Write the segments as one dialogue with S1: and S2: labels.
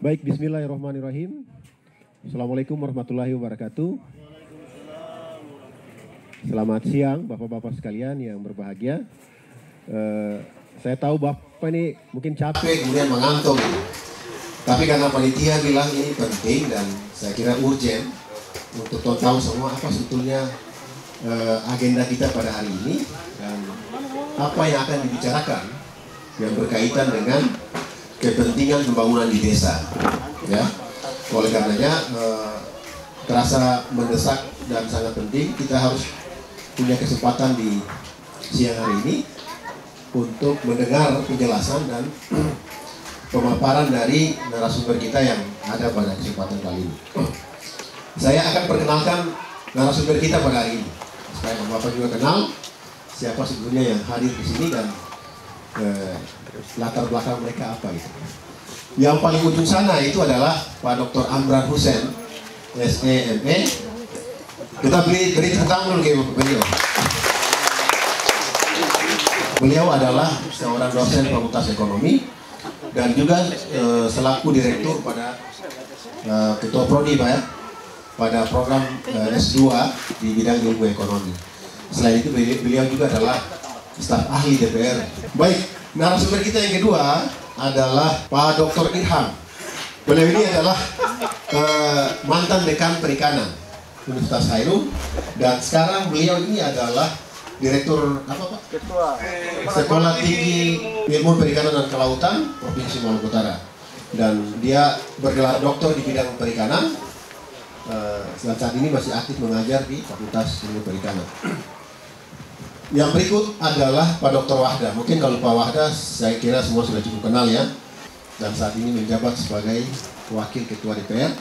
S1: Baik, bismillahirrahmanirrahim. Assalamualaikum warahmatullahi wabarakatuh. Selamat siang Bapak-Bapak sekalian yang berbahagia. Saya tahu Bapak ini mungkin capek kemudian mengantuk. Tapi karena panitia bilang ini penting dan saya kira urgent untuk tahu semua apa sebetulnya agenda kita pada hari ini dan apa yang akan dibicarakan yang berkaitan dengan kepentingan pembangunan di desa, ya. Oleh karenanya terasa mendesak dan sangat penting kita harus punya kesempatan di siang hari ini untuk mendengar penjelasan dan pemaparan dari narasumber kita yang ada pada kesempatan kali ini. Saya akan perkenalkan narasumber kita pada hari ini supaya Bapak juga kenal siapa sebetulnya yang hadir di sini dan latar belakang mereka apa gitu. Yang paling ujung sana itu adalah Pak Dr. Amran Hussein, SEME. Kita beri tepuk tangan dulu ke beliau. Beliau adalah seorang dosen Fakultas Ekonomi dan juga selaku direktur pada ketua prodi Pak ya, pada program S2 di bidang ilmu ekonomi. Selain itu beliau juga adalah staf ahli DPR. Baik, narasumber kita yang kedua adalah Pak Dr. Irham. Beliau ini adalah mantan dekan perikanan Universitas Hairun dan sekarang beliau ini adalah direktur apa Pak? Ketua Sekolah Tinggi Ilmu Perikanan dan Kelautan Provinsi Maluku Utara. Dan dia bergelar doktor di bidang perikanan. Saat ini masih aktif mengajar di Fakultas Ilmu Perikanan. Yang berikut adalah Pak Dr. Wahda. Mungkin kalau Pak Wahda saya kira semua sudah cukup kenal ya. Dan saat ini menjabat sebagai Wakil Ketua DPR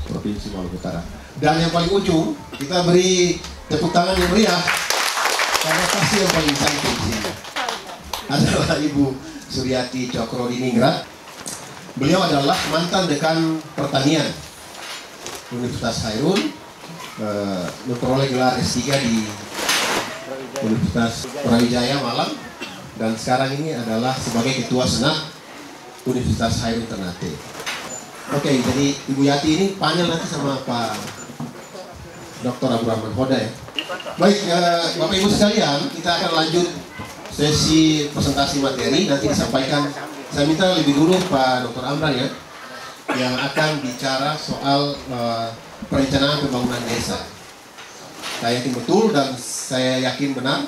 S1: Provinsi Maluku Utara. Dan yang paling ujung, kita beri tepuk tangan yang meriah karena pasti yang paling cantik di sini adalah Ibu Suryati Cokrodiningrat. Beliau adalah mantan dekan pertanian Universitas Hairun, memperoleh gelar S3 di Universitas Brawijaya Malang dan sekarang ini adalah sebagai Ketua Senat Universitas Hairun Ternate. Oke, jadi Ibu Yati ini panel nanti sama Pak Dr. Abdurrahman Hoda ya. Baik, Bapak Ibu sekalian, kita akan lanjut sesi presentasi materi. Nanti disampaikan, saya minta lebih dulu Pak Dr. Amran ya, yang akan bicara soal perencanaan pembangunan desa. Saya yakin betul dan saya yakin benar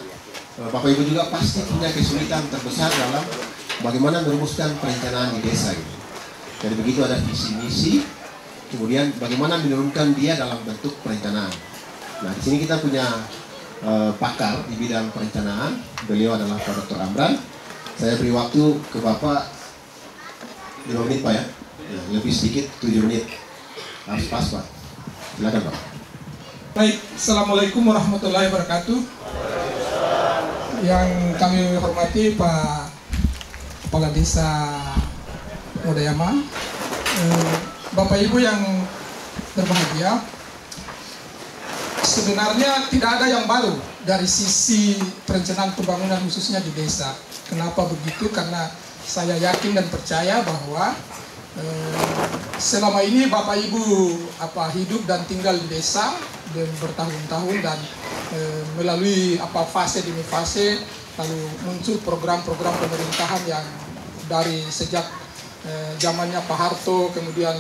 S1: Bapak Ibu juga pasti punya kesulitan terbesar dalam bagaimana merumuskan perencanaan di desa gitu. Jadi begitu ada visi misi, kemudian bagaimana menurunkan dia dalam bentuk perencanaan. Nah di sini kita punya pakar di bidang perencanaan, beliau adalah Pak Dr. Amran. Saya beri waktu ke Bapak 5 menit Pak ya, lebih sedikit 7 menit, harus pas Pak. Silakan Pak.
S2: Baik, Assalamualaikum warahmatullahi wabarakatuh. Yang kami hormati Pak Kepala Desa Modayama, Bapak Ibu yang berbahagia, sebenarnya tidak ada yang baru dari sisi perencanaan pembangunan khususnya di desa. Kenapa begitu? Karena saya yakin dan percaya bahwa selama ini Bapak Ibu hidup dan tinggal di desa dan bertahun-tahun dan melalui fase demi fase lalu muncul program-program pemerintahan yang dari sejak zamannya Pak Harto kemudian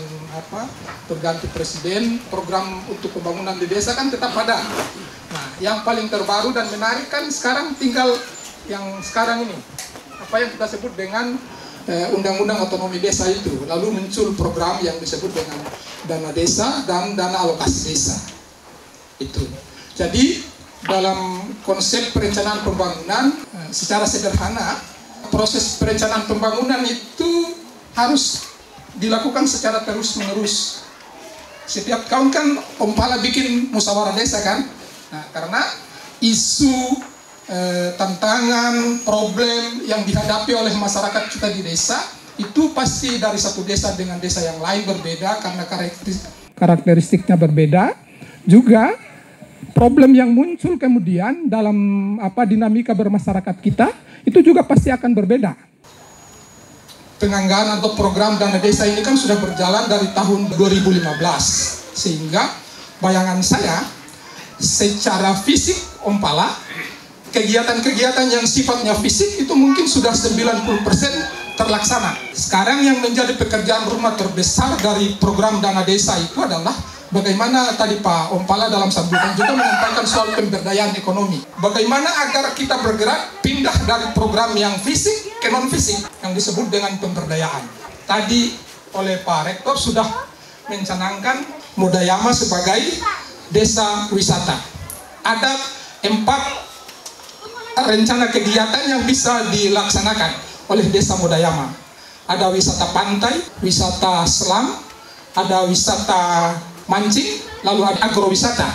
S2: terganti presiden, program untuk pembangunan di desa kan tetap ada. Nah, yang paling terbaru dan menarik kan sekarang tinggal yang sekarang ini apa yang kita sebut dengan Undang-Undang Otonomi Desa itu, lalu muncul program yang disebut dengan dana desa dan dana alokasi desa. Itu. Jadi dalam konsep perencanaan pembangunan secara sederhana proses perencanaan pembangunan itu harus dilakukan secara terus-menerus. Setiap tahun kan Om Pala bikin musyawarah desa kan. Nah, karena isu tantangan, problem yang dihadapi oleh masyarakat kita di desa itu pasti dari satu desa dengan desa yang lain berbeda karena karakteristiknya berbeda. Juga problem yang muncul kemudian dalam dinamika bermasyarakat kita itu juga pasti akan berbeda. penganggaran atau program dana desa ini kan sudah berjalan dari tahun 2015, sehingga bayangan saya secara fisik Ompala kegiatan-kegiatan yang sifatnya fisik itu mungkin sudah 90% terlaksana. Sekarang yang menjadi pekerjaan rumah terbesar dari program dana desa itu adalah bagaimana tadi Pak Ompala dalam sambutan juga menyampaikan soal pemberdayaan ekonomi. Bagaimana agar kita bergerak pindah dari program yang fisik ke non fisik yang disebut dengan pemberdayaan. Tadi oleh Pak Rektor sudah mencanangkan Modayama sebagai desa wisata. Ada 4 rencana kegiatan yang bisa dilaksanakan oleh desa Modayama. Ada wisata pantai, wisata selam, ada wisata mancing, lalu ada agrowisata.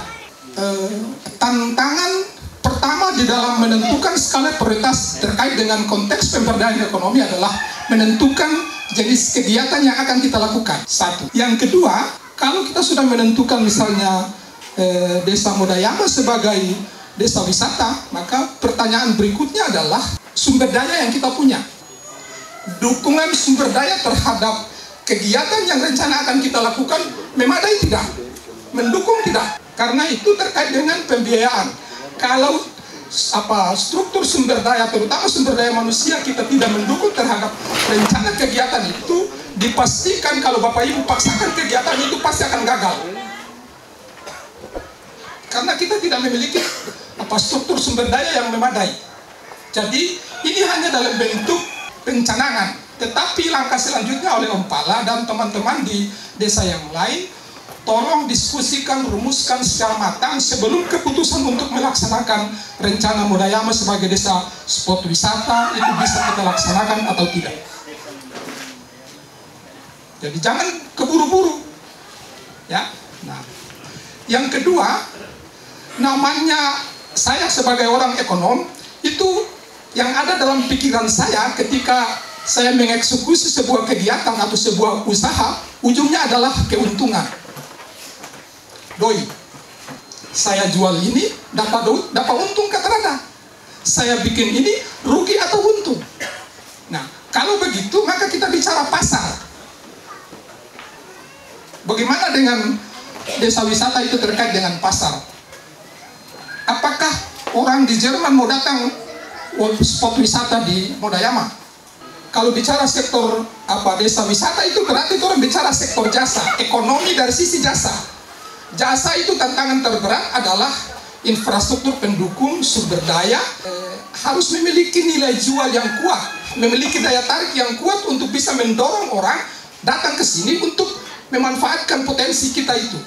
S2: Tantangan pertama di dalam menentukan skala prioritas terkait dengan konteks pemberdayaan ekonomi adalah menentukan jenis kegiatan yang akan kita lakukan. Satu. Yang kedua, kalau kita sudah menentukan misalnya desa Modayama sebagai desa wisata, maka pertanyaan berikutnya adalah sumber daya yang kita punya. Dukungan sumber daya terhadap kegiatan yang rencana akan kita lakukan memadai tidak? Mendukung tidak? Karena itu terkait dengan pembiayaan. Kalau struktur sumber daya, terutama sumber daya manusia, kita tidak mendukung terhadap rencana kegiatan itu, dipastikan kalau Bapak Ibu paksakan kegiatan itu pasti akan gagal. Karena kita tidak memiliki struktur sumber daya yang memadai. Jadi ini hanya dalam bentuk pencanangan, tetapi langkah selanjutnya oleh Ompala dan teman-teman di desa yang lain, tolong diskusikan, rumuskan secara matang sebelum keputusan untuk melaksanakan rencana Modayama sebagai desa spot wisata itu bisa kita laksanakan atau tidak. Jadi jangan keburu-buru, ya. Nah, yang kedua, namanya saya sebagai orang ekonom itu yang ada dalam pikiran saya ketika saya mengeksekusi sebuah kegiatan atau sebuah usaha, ujungnya adalah keuntungan. Doi, saya jual ini dapat untung kata rada. Saya bikin ini rugi atau untung. Nah, kalau begitu maka kita bicara pasar. Bagaimana dengan desa wisata itu terkait dengan pasar? Apakah orang di Jerman mau datang spot wisata di Modayama? Kalau bicara sektor desa wisata itu berarti orang bicara sektor jasa, ekonomi dari sisi jasa. Jasa itu tantangan terberat adalah infrastruktur pendukung sumber daya, harus memiliki nilai jual yang kuat, memiliki daya tarik yang kuat untuk bisa mendorong orang datang ke sini untuk memanfaatkan potensi kita itu.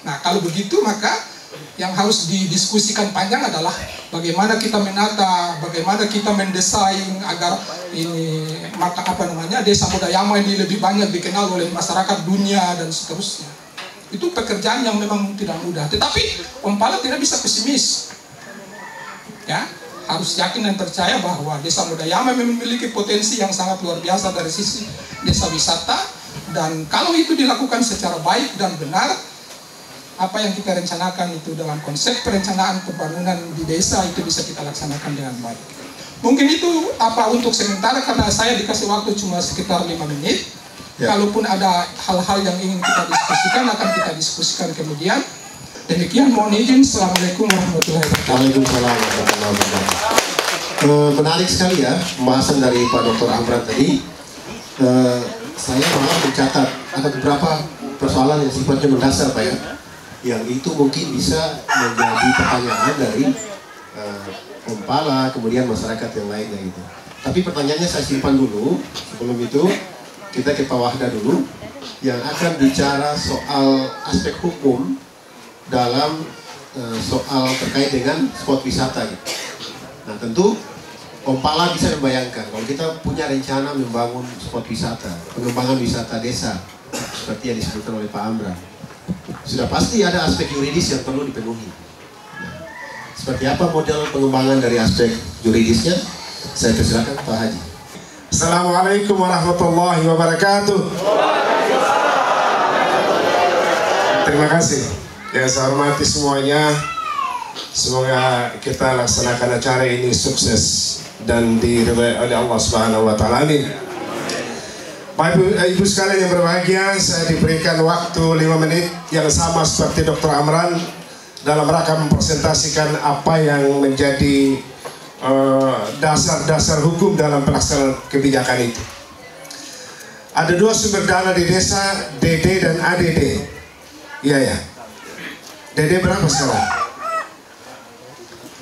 S2: Nah, kalau begitu maka yang harus didiskusikan panjang adalah bagaimana kita menata, bagaimana kita mendesain agar ini desa Modayama ini lebih banyak dikenal oleh masyarakat dunia dan seterusnya. Itu pekerjaan yang memang tidak mudah. Tetapi Ompala tidak bisa pesimis, ya, harus yakin dan percaya bahwa desa Modayama memiliki potensi yang sangat luar biasa dari sisi desa wisata, dan kalau itu dilakukan secara baik dan benar, apa yang kita rencanakan itu dalam konsep perencanaan pembangunan di desa itu bisa kita laksanakan dengan baik. Mungkin itu untuk sementara, karena saya dikasih waktu cuma sekitar 5 menit. Ya. Kalaupun ada hal-hal yang ingin kita diskusikan, akan kita diskusikan kemudian. Demikian, mohon izin. Assalamualaikum warahmatullahi wabarakatuh.
S1: Waalaikumsalam warahmatullahi wabarakatuh. Menarik sekali ya pembahasan dari Pak Dr. Amran tadi. Saya malah mencatat ada beberapa persoalan yang sifatnya mendasar Pak ya, yang itu mungkin bisa menjadi pertanyaan dari Ompala, kemudian masyarakat yang lainnya gitu. Tapi pertanyaannya saya simpan dulu. Sebelum itu kita ke Pak Wahda dulu, yang akan bicara soal aspek hukum dalam soal terkait dengan spot wisata gitu. Nah, tentu Ompala bisa membayangkan kalau kita punya rencana membangun spot wisata, pengembangan wisata desa seperti yang disebutkan oleh Pak Amran, sudah pasti ada aspek yuridis yang perlu dipenuhi. Nah, seperti apa model pengembangan dari aspek yuridisnya? Saya persilakan Pak Haji.
S3: Assalamualaikum warahmatullahi wabarakatuh. Terima kasih. Yang saya hormati semuanya, semoga kita laksanakan acara ini sukses dan diridhai oleh Allah Subhanahu wa taala. Amin. Bapak Ibu sekalian yang berbahagia, saya diberikan waktu 5 menit yang sama seperti Dr. Amran dalam rangka mempresentasikan apa yang menjadi dasar-dasar hukum dalam pelaksanaan kebijakan itu. Ada 2 sumber dana di desa, DD dan ADD. Iya ya. DD berapa sekarang?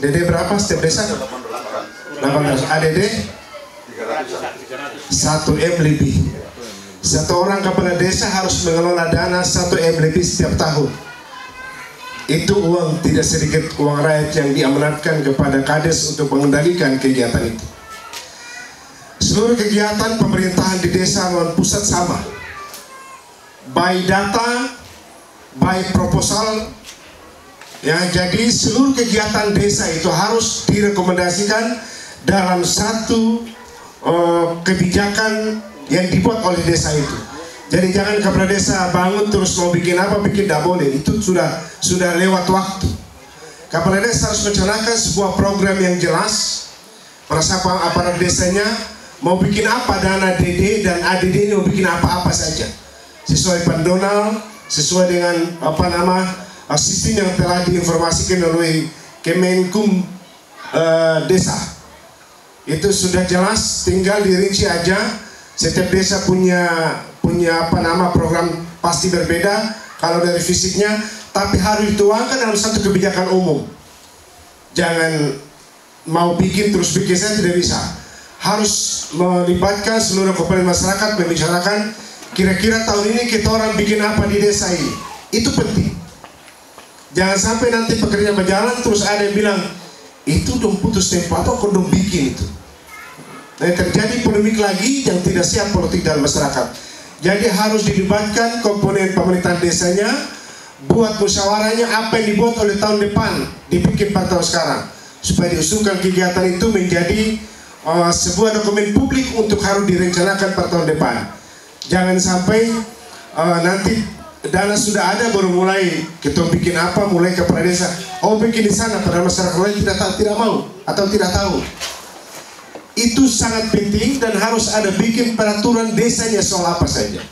S3: DD berapa setiap desa? 18. ADD 1M lebih. Satu orang kepala desa harus mengelola dana 1M lebih setiap tahun. Itu uang tidak sedikit, uang rakyat yang diamanatkan kepada Kades untuk mengendalikan kegiatan itu. Seluruh kegiatan pemerintahan di desa maupun pusat sama, by data, by proposal. Ya, jadi seluruh kegiatan desa itu harus direkomendasikan dalam satu kebijakan yang dibuat oleh desa itu. Jadi jangan kepala desa bangun terus mau bikin apa, bikin tidak boleh. Itu sudah lewat waktu. Kepala desa harus mencanangkan sebuah program yang jelas. Merasa aparat desanya mau bikin apa, dana DD dan ADD ini mau bikin apa-apa saja sesuai pendonal, sesuai dengan sistem yang telah diinformasikan oleh Kemenkum desa. Itu sudah jelas, tinggal dirinci aja. Setiap desa punya program pasti berbeda kalau dari fisiknya, tapi harus dituangkan dalam satu kebijakan umum. Jangan mau bikin terus bikin, saya tidak bisa. Harus melibatkan seluruh komponen masyarakat, membicarakan kira-kira tahun ini kita orang bikin apa di desa ini. Itu penting. Jangan sampai nanti pekerjaan berjalan terus ada yang bilang itu dong putus tempo atau kok dong bikin itu. Nah, terjadi polemik lagi yang tidak siap politik dalam masyarakat. Jadi harus dilibatkan komponen pemerintahan desanya, buat musyawarahnya apa yang dibuat oleh tahun depan, dibikin pada tahun sekarang, supaya diusulkan kegiatan itu menjadi sebuah dokumen publik untuk harus direncanakan pada tahun depan. Jangan sampai nanti dana sudah ada baru mulai kita bikin apa, mulai kepala desa bikin di sana, pada masyarakat lain tidak mau atau tidak tahu. Itu sangat penting dan harus ada bikin peraturan desanya soal apa saja.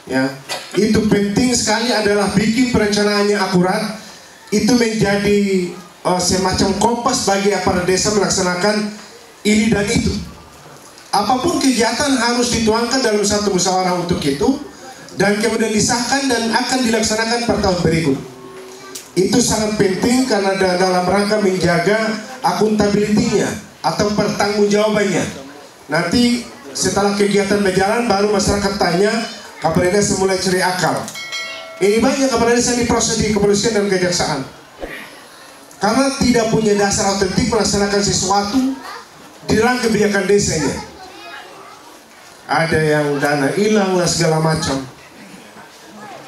S3: Ya, itu penting sekali adalah bikin perencanaannya akurat. Itu menjadi semacam kompas bagi aparat desa melaksanakan ini dan itu. Apapun kegiatan harus dituangkan dalam satu musyawarah untuk itu, dan kemudian disahkan dan akan dilaksanakan pada tahun berikut. Itu sangat penting karena dalam rangka menjaga akuntabilitasnya atau pertanggungjawabannya. Nanti setelah kegiatan berjalan baru masyarakat tanya, kepala desa mulai cari akal. Ini banyak kepala desa yang diproses di kepolisian dan kejaksaan karena tidak punya dasar otentik melaksanakan sesuatu di dalam kebijakan desanya. Ada yang dana hilang dan segala macam.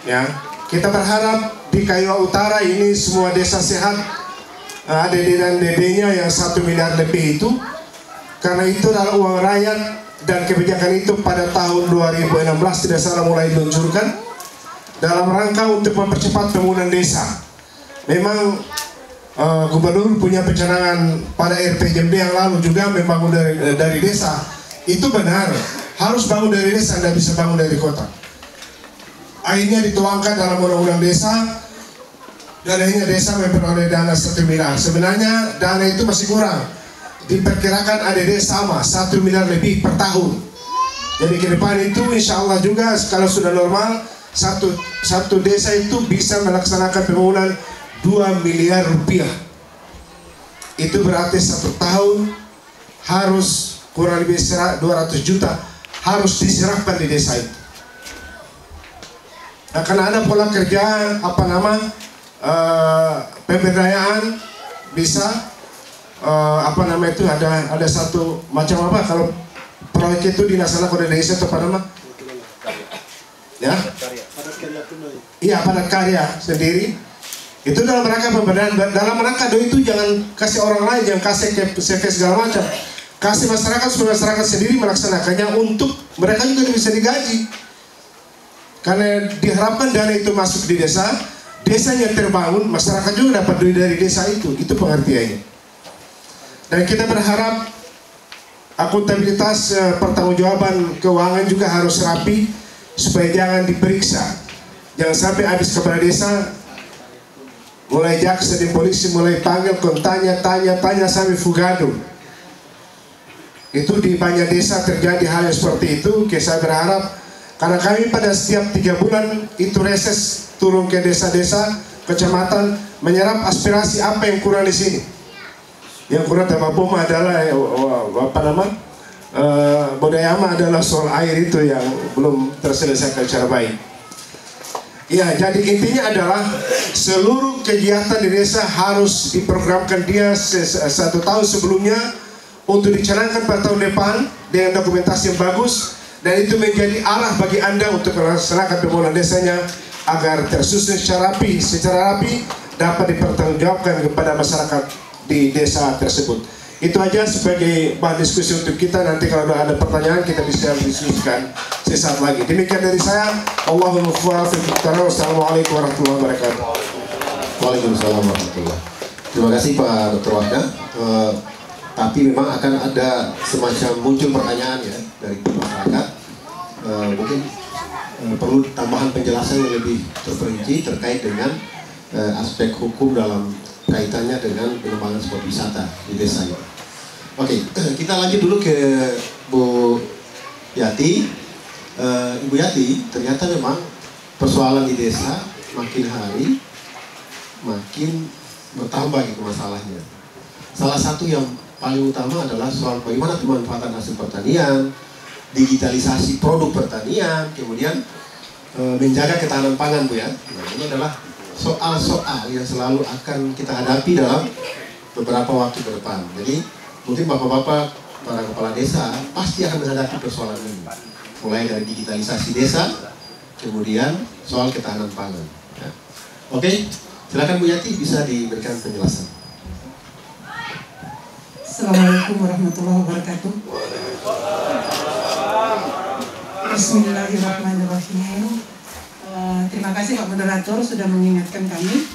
S3: Ya, kita berharap di Kaiwa Utara ini semua desa sehat, ADD dan DD-nya yang 1 miliar lebih itu, karena itu adalah uang rakyat dan kebijakan itu pada tahun 2016 tidak salah mulai diluncurkan dalam rangka untuk mempercepat pembangunan desa. Memang gubernur punya pencanangan pada RPJMD yang lalu juga membangun dari desa. Itu benar, harus bangun dari desa, tidak bisa bangun dari kota. Akhirnya dituangkan dalam undang-undang desa, dan akhirnya desa memperoleh dana 1 miliar. Sebenarnya dana itu masih kurang, diperkirakan ADD sama 1 miliar lebih per tahun. Jadi ke depan itu insya Allah juga kalau sudah normal, satu desa itu bisa melaksanakan pembangunan 2 miliar rupiah. Itu berarti 1 tahun harus kurang lebih 200 juta harus diserahkan di desa itu. Nah, karena ada pola kerja pemberdayaan bisa itu ada satu macam kalau proyek itu dilaksanakan oleh desa itu ya, iya padat karya sendiri. Itu dalam rangka pemberdayaan, dalam rangka itu jangan kasih orang lain, jangan kasih CV segala macam, kasih masyarakat supaya masyarakat sendiri melaksanakannya untuk mereka juga bisa digaji. Karena diharapkan dana itu masuk di desa, desanya terbangun, masyarakat juga dapat duit dari desa itu pengertiannya. Dan kita berharap akuntabilitas pertanggungjawaban keuangan juga harus rapi supaya jangan diperiksa. Jangan sampai habis kepala desa, mulai jaksa dan polisi mulai panggil, tanya sampai fugado. Itu di banyak desa terjadi hal yang seperti itu. Saya berharap, karena kami pada setiap 3 bulan itu reses turun ke desa-desa, kecamatan, menyerap aspirasi apa yang kurang di sini. Yang kurang tambah bom adalah Bodayama adalah soal air itu yang belum terselesaikan secara baik. Ya, jadi intinya adalah seluruh kegiatan di desa harus diprogramkan dia 1 tahun sebelumnya untuk dicanangkan pada tahun depan dengan dokumentasi yang bagus, dan itu menjadi arah bagi Anda untuk melaksanakan pembangunan desanya agar tersusun secara rapi dapat dipertanggungjawabkan kepada masyarakat di desa tersebut. Itu aja sebagai bahan diskusi untuk kita. Nanti kalau ada pertanyaan kita bisa diskusikan sesaat lagi. Demikian dari saya. Allahumma muwaffiq. Wassalamualaikum warahmatullahi wabarakatuh.
S1: Waalaikumsalam warahmatullahi wabarakatuh. Terima kasih Pak Dr. Wahda. Tapi memang akan ada semacam muncul pertanyaan ya dari masyarakat. Mungkin perlu tambahan penjelasan yang lebih terperinci terkait dengan aspek hukum dalam kaitannya dengan pengembangan spot wisata di desa itu. Oke, kita lanjut dulu ke Bu Yati. Ibu Yati, ternyata memang persoalan di desa makin hari makin bertambah gitu masalahnya. Salah satu yang paling utama adalah soal bagaimana pemanfaatan hasil pertanian, digitalisasi produk pertanian, kemudian menjaga ketahanan pangan, Bu ya. Nah, ini adalah soal-soal yang selalu akan kita hadapi dalam beberapa waktu ke depan. Jadi mungkin bapak-bapak, para kepala desa pasti akan menghadapi persoalan ini. Mulai dari digitalisasi desa, kemudian soal ketahanan pangan. Ya. Oke, silakan Bu Yati bisa diberikan penjelasan.
S4: Assalamualaikum warahmatullahi wabarakatuh. Bismillahirrahmanirrahim. Terima kasih Pak Moderator sudah mengingatkan kami.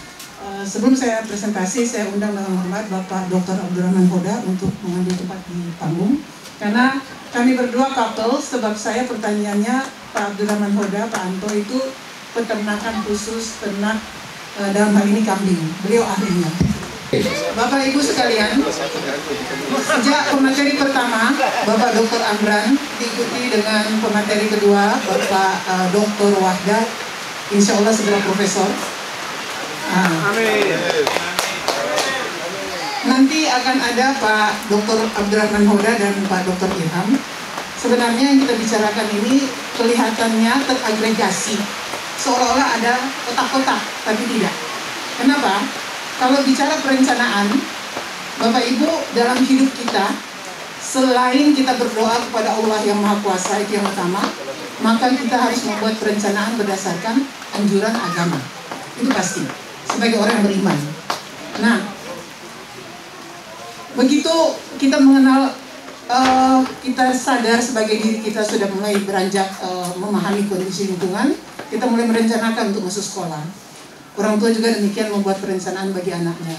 S4: Sebelum saya presentasi, saya undang dengan hormat Bapak Dr. Abdurrahman Hoda untuk mengambil tempat di panggung. Karena kami berdua couple, sebab saya pertanyaannya Pak Abdurrahman Hoda, Pak Anto itu peternakan khusus ternak, dalam hal ini kambing. Beliau ahlinya. Bapak Ibu sekalian, sejak pemateri pertama Bapak Dr. Amran diikuti dengan pemateri kedua Bapak Dr. Wahda, insya Allah segera profesor. Amin. Nanti akan ada Pak Dr. Abdurrahman Hoda dan Pak Dr. Ilham. Sebenarnya yang kita bicarakan ini kelihatannya teragregasi, seolah-olah ada kotak-kotak, tapi tidak. Kenapa? Kalau bicara perencanaan, Bapak Ibu, dalam hidup kita, selain kita berdoa kepada Allah yang Maha Kuasa, itu yang utama, maka kita harus membuat perencanaan berdasarkan anjuran agama. Itu pasti, sebagai orang yang beriman. Nah, begitu kita mengenal, kita sadar sebagai diri kita sudah mulai beranjak memahami kondisi lingkungan, kita mulai merencanakan untuk masuk sekolah. Orang tua juga demikian membuat perencanaan bagi anaknya.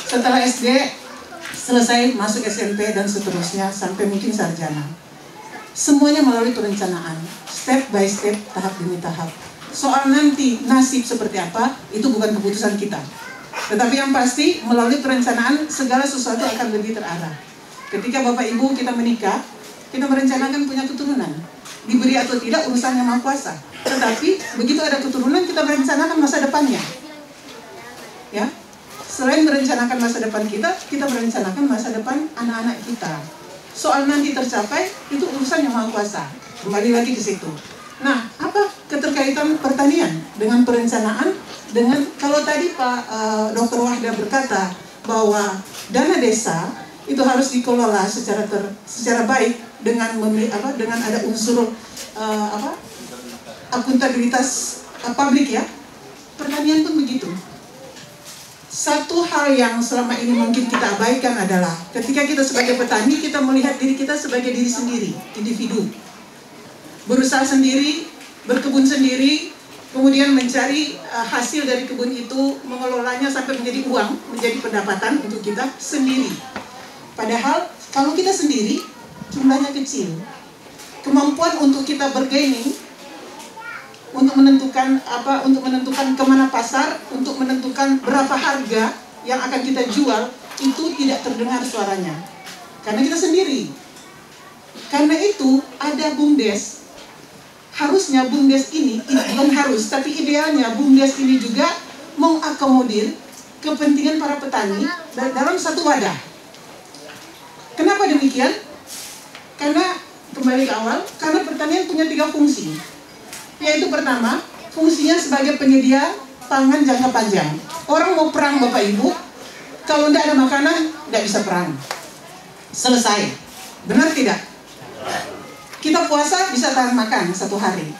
S4: Setelah SD, selesai masuk SMP dan seterusnya sampai mungkin sarjana. Semuanya melalui perencanaan, step by step, tahap demi tahap. Soal nanti nasib seperti apa, itu bukan keputusan kita. Tetapi yang pasti melalui perencanaan segala sesuatu akan lebih terarah. Ketika Bapak Ibu kita menikah, kita merencanakan punya keturunan. Diberi atau tidak urusan yang Maha Kuasa. Tetapi begitu ada keturunan, kita merencanakan masa depannya. Ya, selain merencanakan masa depan kita merencanakan masa depan anak-anak kita. Soal nanti tercapai itu urusan yang Maha Kuasa. Kembali lagi ke situ. Nah, apa keterkaitan pertanian dengan perencanaan? Dengan kalau tadi Pak Dr. Wahda berkata bahwa dana desa itu harus dikelola secara baik dengan dengan ada unsur akuntabilitas publik ya. Pertanian pun begitu. Satu hal yang selama ini mungkin kita abaikan adalah ketika kita sebagai petani, kita melihat diri kita sebagai diri sendiri, individu. Berusaha sendiri, berkebun sendiri, kemudian mencari hasil dari kebun itu, mengelolanya sampai menjadi uang, menjadi pendapatan untuk kita sendiri. Padahal kalau kita sendiri, jumlahnya kecil. Kemampuan untuk kita bergaining, untuk menentukan kemana pasar, untuk menentukan berapa harga yang akan kita jual, itu tidak terdengar suaranya. Karena kita sendiri. Karena itu ada BUMDes. Harusnya BUMDes ini bukan harus, tapi idealnya BUMDes ini juga mengakomodir kepentingan para petani dalam satu wadah. Kenapa demikian? Karena kembali ke awal, karena pertanian punya 3 fungsi. Yaitu pertama, fungsinya sebagai penyedia pangan jangka panjang. Orang mau perang Bapak Ibu, kalau tidak ada makanan, tidak bisa perang. Selesai. Benar tidak? Kita puasa bisa tahan makan 1 hari.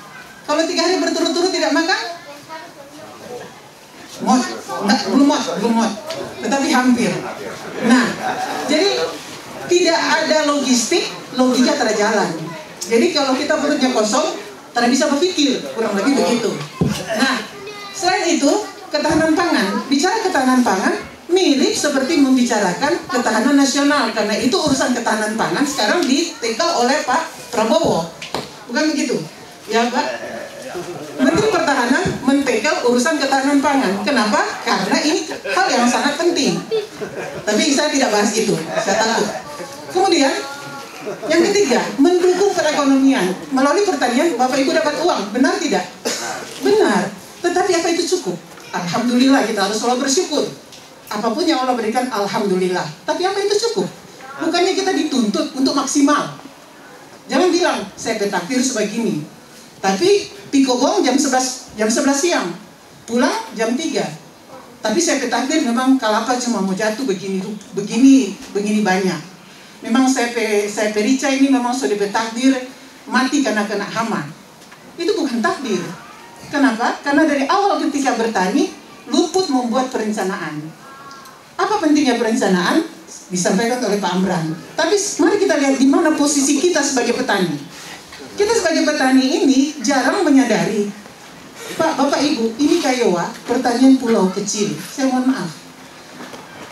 S4: Kalau 3 hari berturut-turut tidak makan, belum mot, tetapi hampir. Nah, jadi tidak ada logistik, logika tidak jalan. Jadi kalau kita perutnya kosong, tidak bisa berpikir, kurang lebih begitu. Nah, selain itu, ketahanan pangan. Bicara ketahanan pangan, mirip seperti membicarakan ketahanan nasional. Karena itu urusan ketahanan pangan sekarang ditekel oleh Pak Prabowo. Bukan begitu? Ya Pak? Menteri Pertahanan mentekel urusan ketahanan pangan. Kenapa? Karena ini hal yang sangat penting. Tapi saya tidak bahas itu, saya takut. Kemudian, yang ketiga, mendukung perekonomian. Melalui pertanian, Bapak Ibu dapat uang. Benar tidak? Benar. Tetapi apa itu cukup? Alhamdulillah, kita harus selalu bersyukur. Apapun yang Allah berikan, alhamdulillah. Tapi apa itu cukup? Bukannya kita dituntut untuk maksimal. Jangan bilang, saya petakdir sebegini. Tapi pikobong jam 11 siang. Pulang jam 3. Tapi saya petakdir memang kalapa cuma mau jatuh begini banyak. Memang saya perica ini memang sudah bertakdir mati karena kena hama. Itu bukan takdir. Kenapa? Karena dari awal ketika bertani, luput membuat perencanaan. Apa pentingnya perencanaan? Disampaikan oleh Pak Amran. Tapi mari kita lihat di mana posisi kita sebagai petani. Kita sebagai petani ini jarang menyadari, Pak, Bapak, Ibu, ini Kayowa, pertanian pulau kecil. Saya mohon maaf.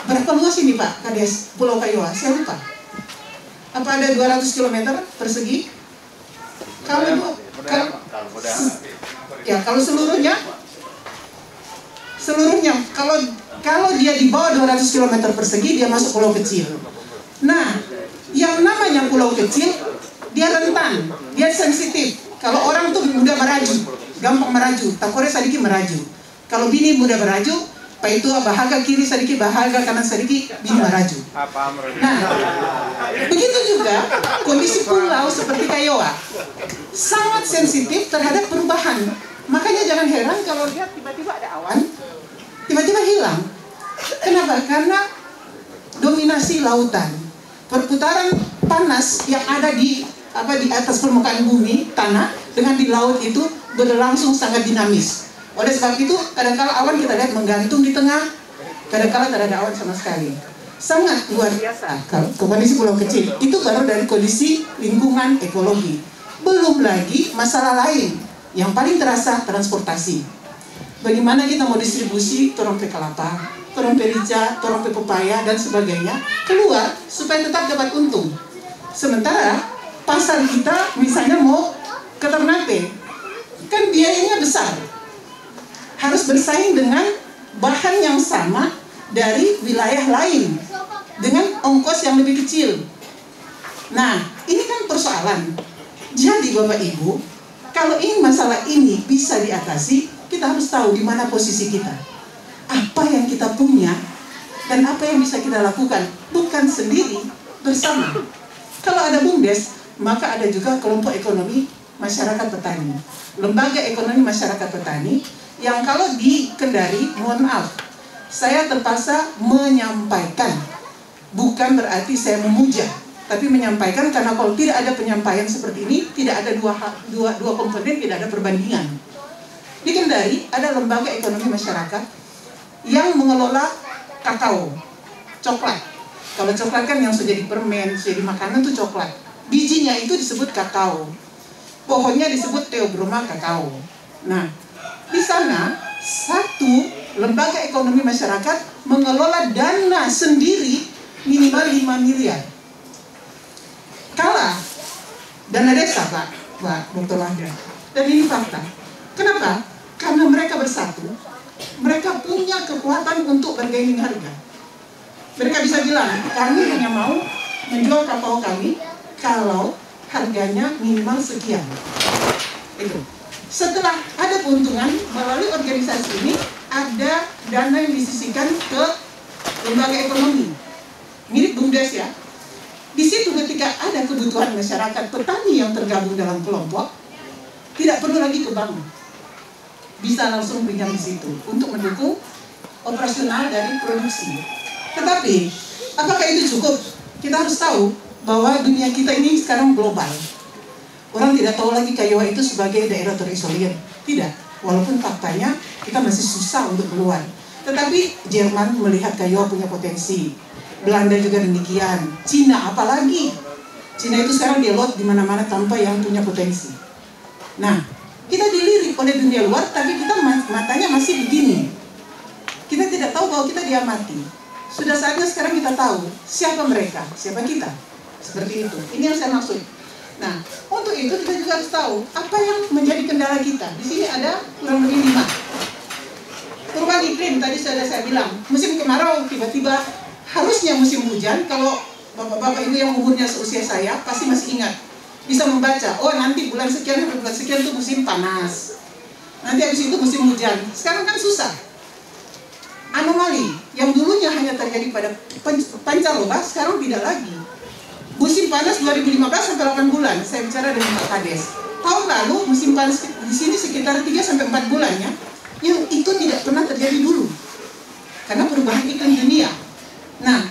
S4: Berapa luas ini Pak, Kades, Pulau Kayowa? Saya lupa. Apa ada 200 km persegi? Kalau seluruhnya kalau dia di bawah 200 km persegi, dia masuk pulau kecil. Nah, yang namanya pulau kecil, dia rentan, dia sensitif. Kalau orang tuh mudah meraju, gampang meraju, takore sedikit meraju. Kalau bini mudah meraju, Pak itu bahaga kiri sedikit, bahaga kanan sedikit, bini meraju. Nah, begitu juga kondisi pulau seperti Kayowa, sangat sensitif terhadap perubahan. Makanya jangan heran kalau lihat tiba-tiba ada awan, tiba-tiba hilang. Kenapa? Karena dominasi lautan, perputaran panas yang ada di atas permukaan bumi, tanah, dengan di laut itu berlangsung sangat dinamis. Oleh sebab itu, kadang-kala awan kita lihat menggantung di tengah, kadang-kala tidak ada awan sama sekali. Sangat luar biasa. Kalau kondisi pulau kecil, itu baru dari kondisi lingkungan ekologi. Belum lagi masalah lain, yang paling terasa transportasi. Bagaimana kita mau distribusi torompe kelapa, torompe rica, torompe pepaya, dan sebagainya, keluar supaya tetap dapat untung. Sementara, pasar kita misalnya mau ke Ternate, kan biayanya besar. Harus bersaing dengan bahan yang sama dari wilayah lain dengan ongkos yang lebih kecil. Nah, ini kan persoalan. Jadi Bapak Ibu, kalau ini masalah ini bisa diatasi, kita harus tahu di mana posisi kita. Apa yang kita punya dan apa yang bisa kita lakukan, bukan sendiri, bersama. Kalau ada BUMDes, maka ada juga kelompok ekonomi masyarakat petani, lembaga ekonomi masyarakat petani, yang kalau di Kendari, mohon maaf, saya terpaksa menyampaikan, bukan berarti saya memuja, tapi menyampaikan karena kalau tidak ada penyampaian seperti ini, tidak ada dua komponen, tidak ada perbandingan. Di Kendari ada lembaga ekonomi masyarakat yang mengelola kakao, coklat. Kalau coklat kan yang sudah jadi permen, sudah jadi makanan itu coklat. Bijinya itu disebut kakao, pohonnya disebut Theobroma kakao. Nah, di sana satu lembaga ekonomi masyarakat mengelola dana sendiri minimal 5 miliar. kalah dana desa, Pak Dr. Wahda. Dan ini fakta. Kenapa? Karena mereka bersatu, mereka punya kekuatan untuk bargaining harga. Mereka bisa bilang, kami hanya mau menjual kakao kami kalau harganya minimal sekian. Itu. Setelah ada keuntungan, melalui organisasi ini ada dana yang disisihkan ke lembaga ekonomi, mirip BUMDes ya. Di situ ketika ada kebutuhan masyarakat petani yang tergabung dalam kelompok, tidak perlu lagi ke bank, bisa langsung pinjam di situ untuk mendukung operasional dari produksi. Tetapi apakah itu cukup? Kita harus tahu bahwa dunia kita ini sekarang global. Orang tidak tahu lagi Kiowa itu sebagai daerah terisolir. Tidak, walaupun faktanya kita masih susah untuk keluar. Tetapi Jerman melihat Kiowa punya potensi. Belanda juga demikian. Cina apalagi. Cina itu sekarang dielot di mana-mana tanpa yang punya potensi. Nah, kita dilirik oleh dunia luar, tapi kita matanya masih begini. Kita tidak tahu bahwa kita diamati. Sudah saatnya sekarang kita tahu siapa mereka, siapa kita. Seperti itu. Ini yang saya maksud. Nah, untuk itu kita juga harus tahu apa yang menjadi kendala kita. Di sini ada kurang lebih 5. Perubahan iklim tadi sudah saya bilang, musim kemarau tiba-tiba harusnya musim hujan. Kalau bapak-bapak ibu yang umurnya seusia saya pasti masih ingat, bisa membaca, oh nanti bulan sekian sampai bulan sekian itu musim panas, nanti habis itu musim hujan. Sekarang kan susah. Anomali yang dulunya hanya terjadi pada pancaroba sekarang tidak lagi. Musim panas 2015 sampai 8 bulan, saya bicara dengan Pak Kades. Tahun lalu musim panas di sini sekitar 3 sampai 4 bulan ya, yang itu tidak pernah terjadi dulu karena perubahan iklim dunia. Nah,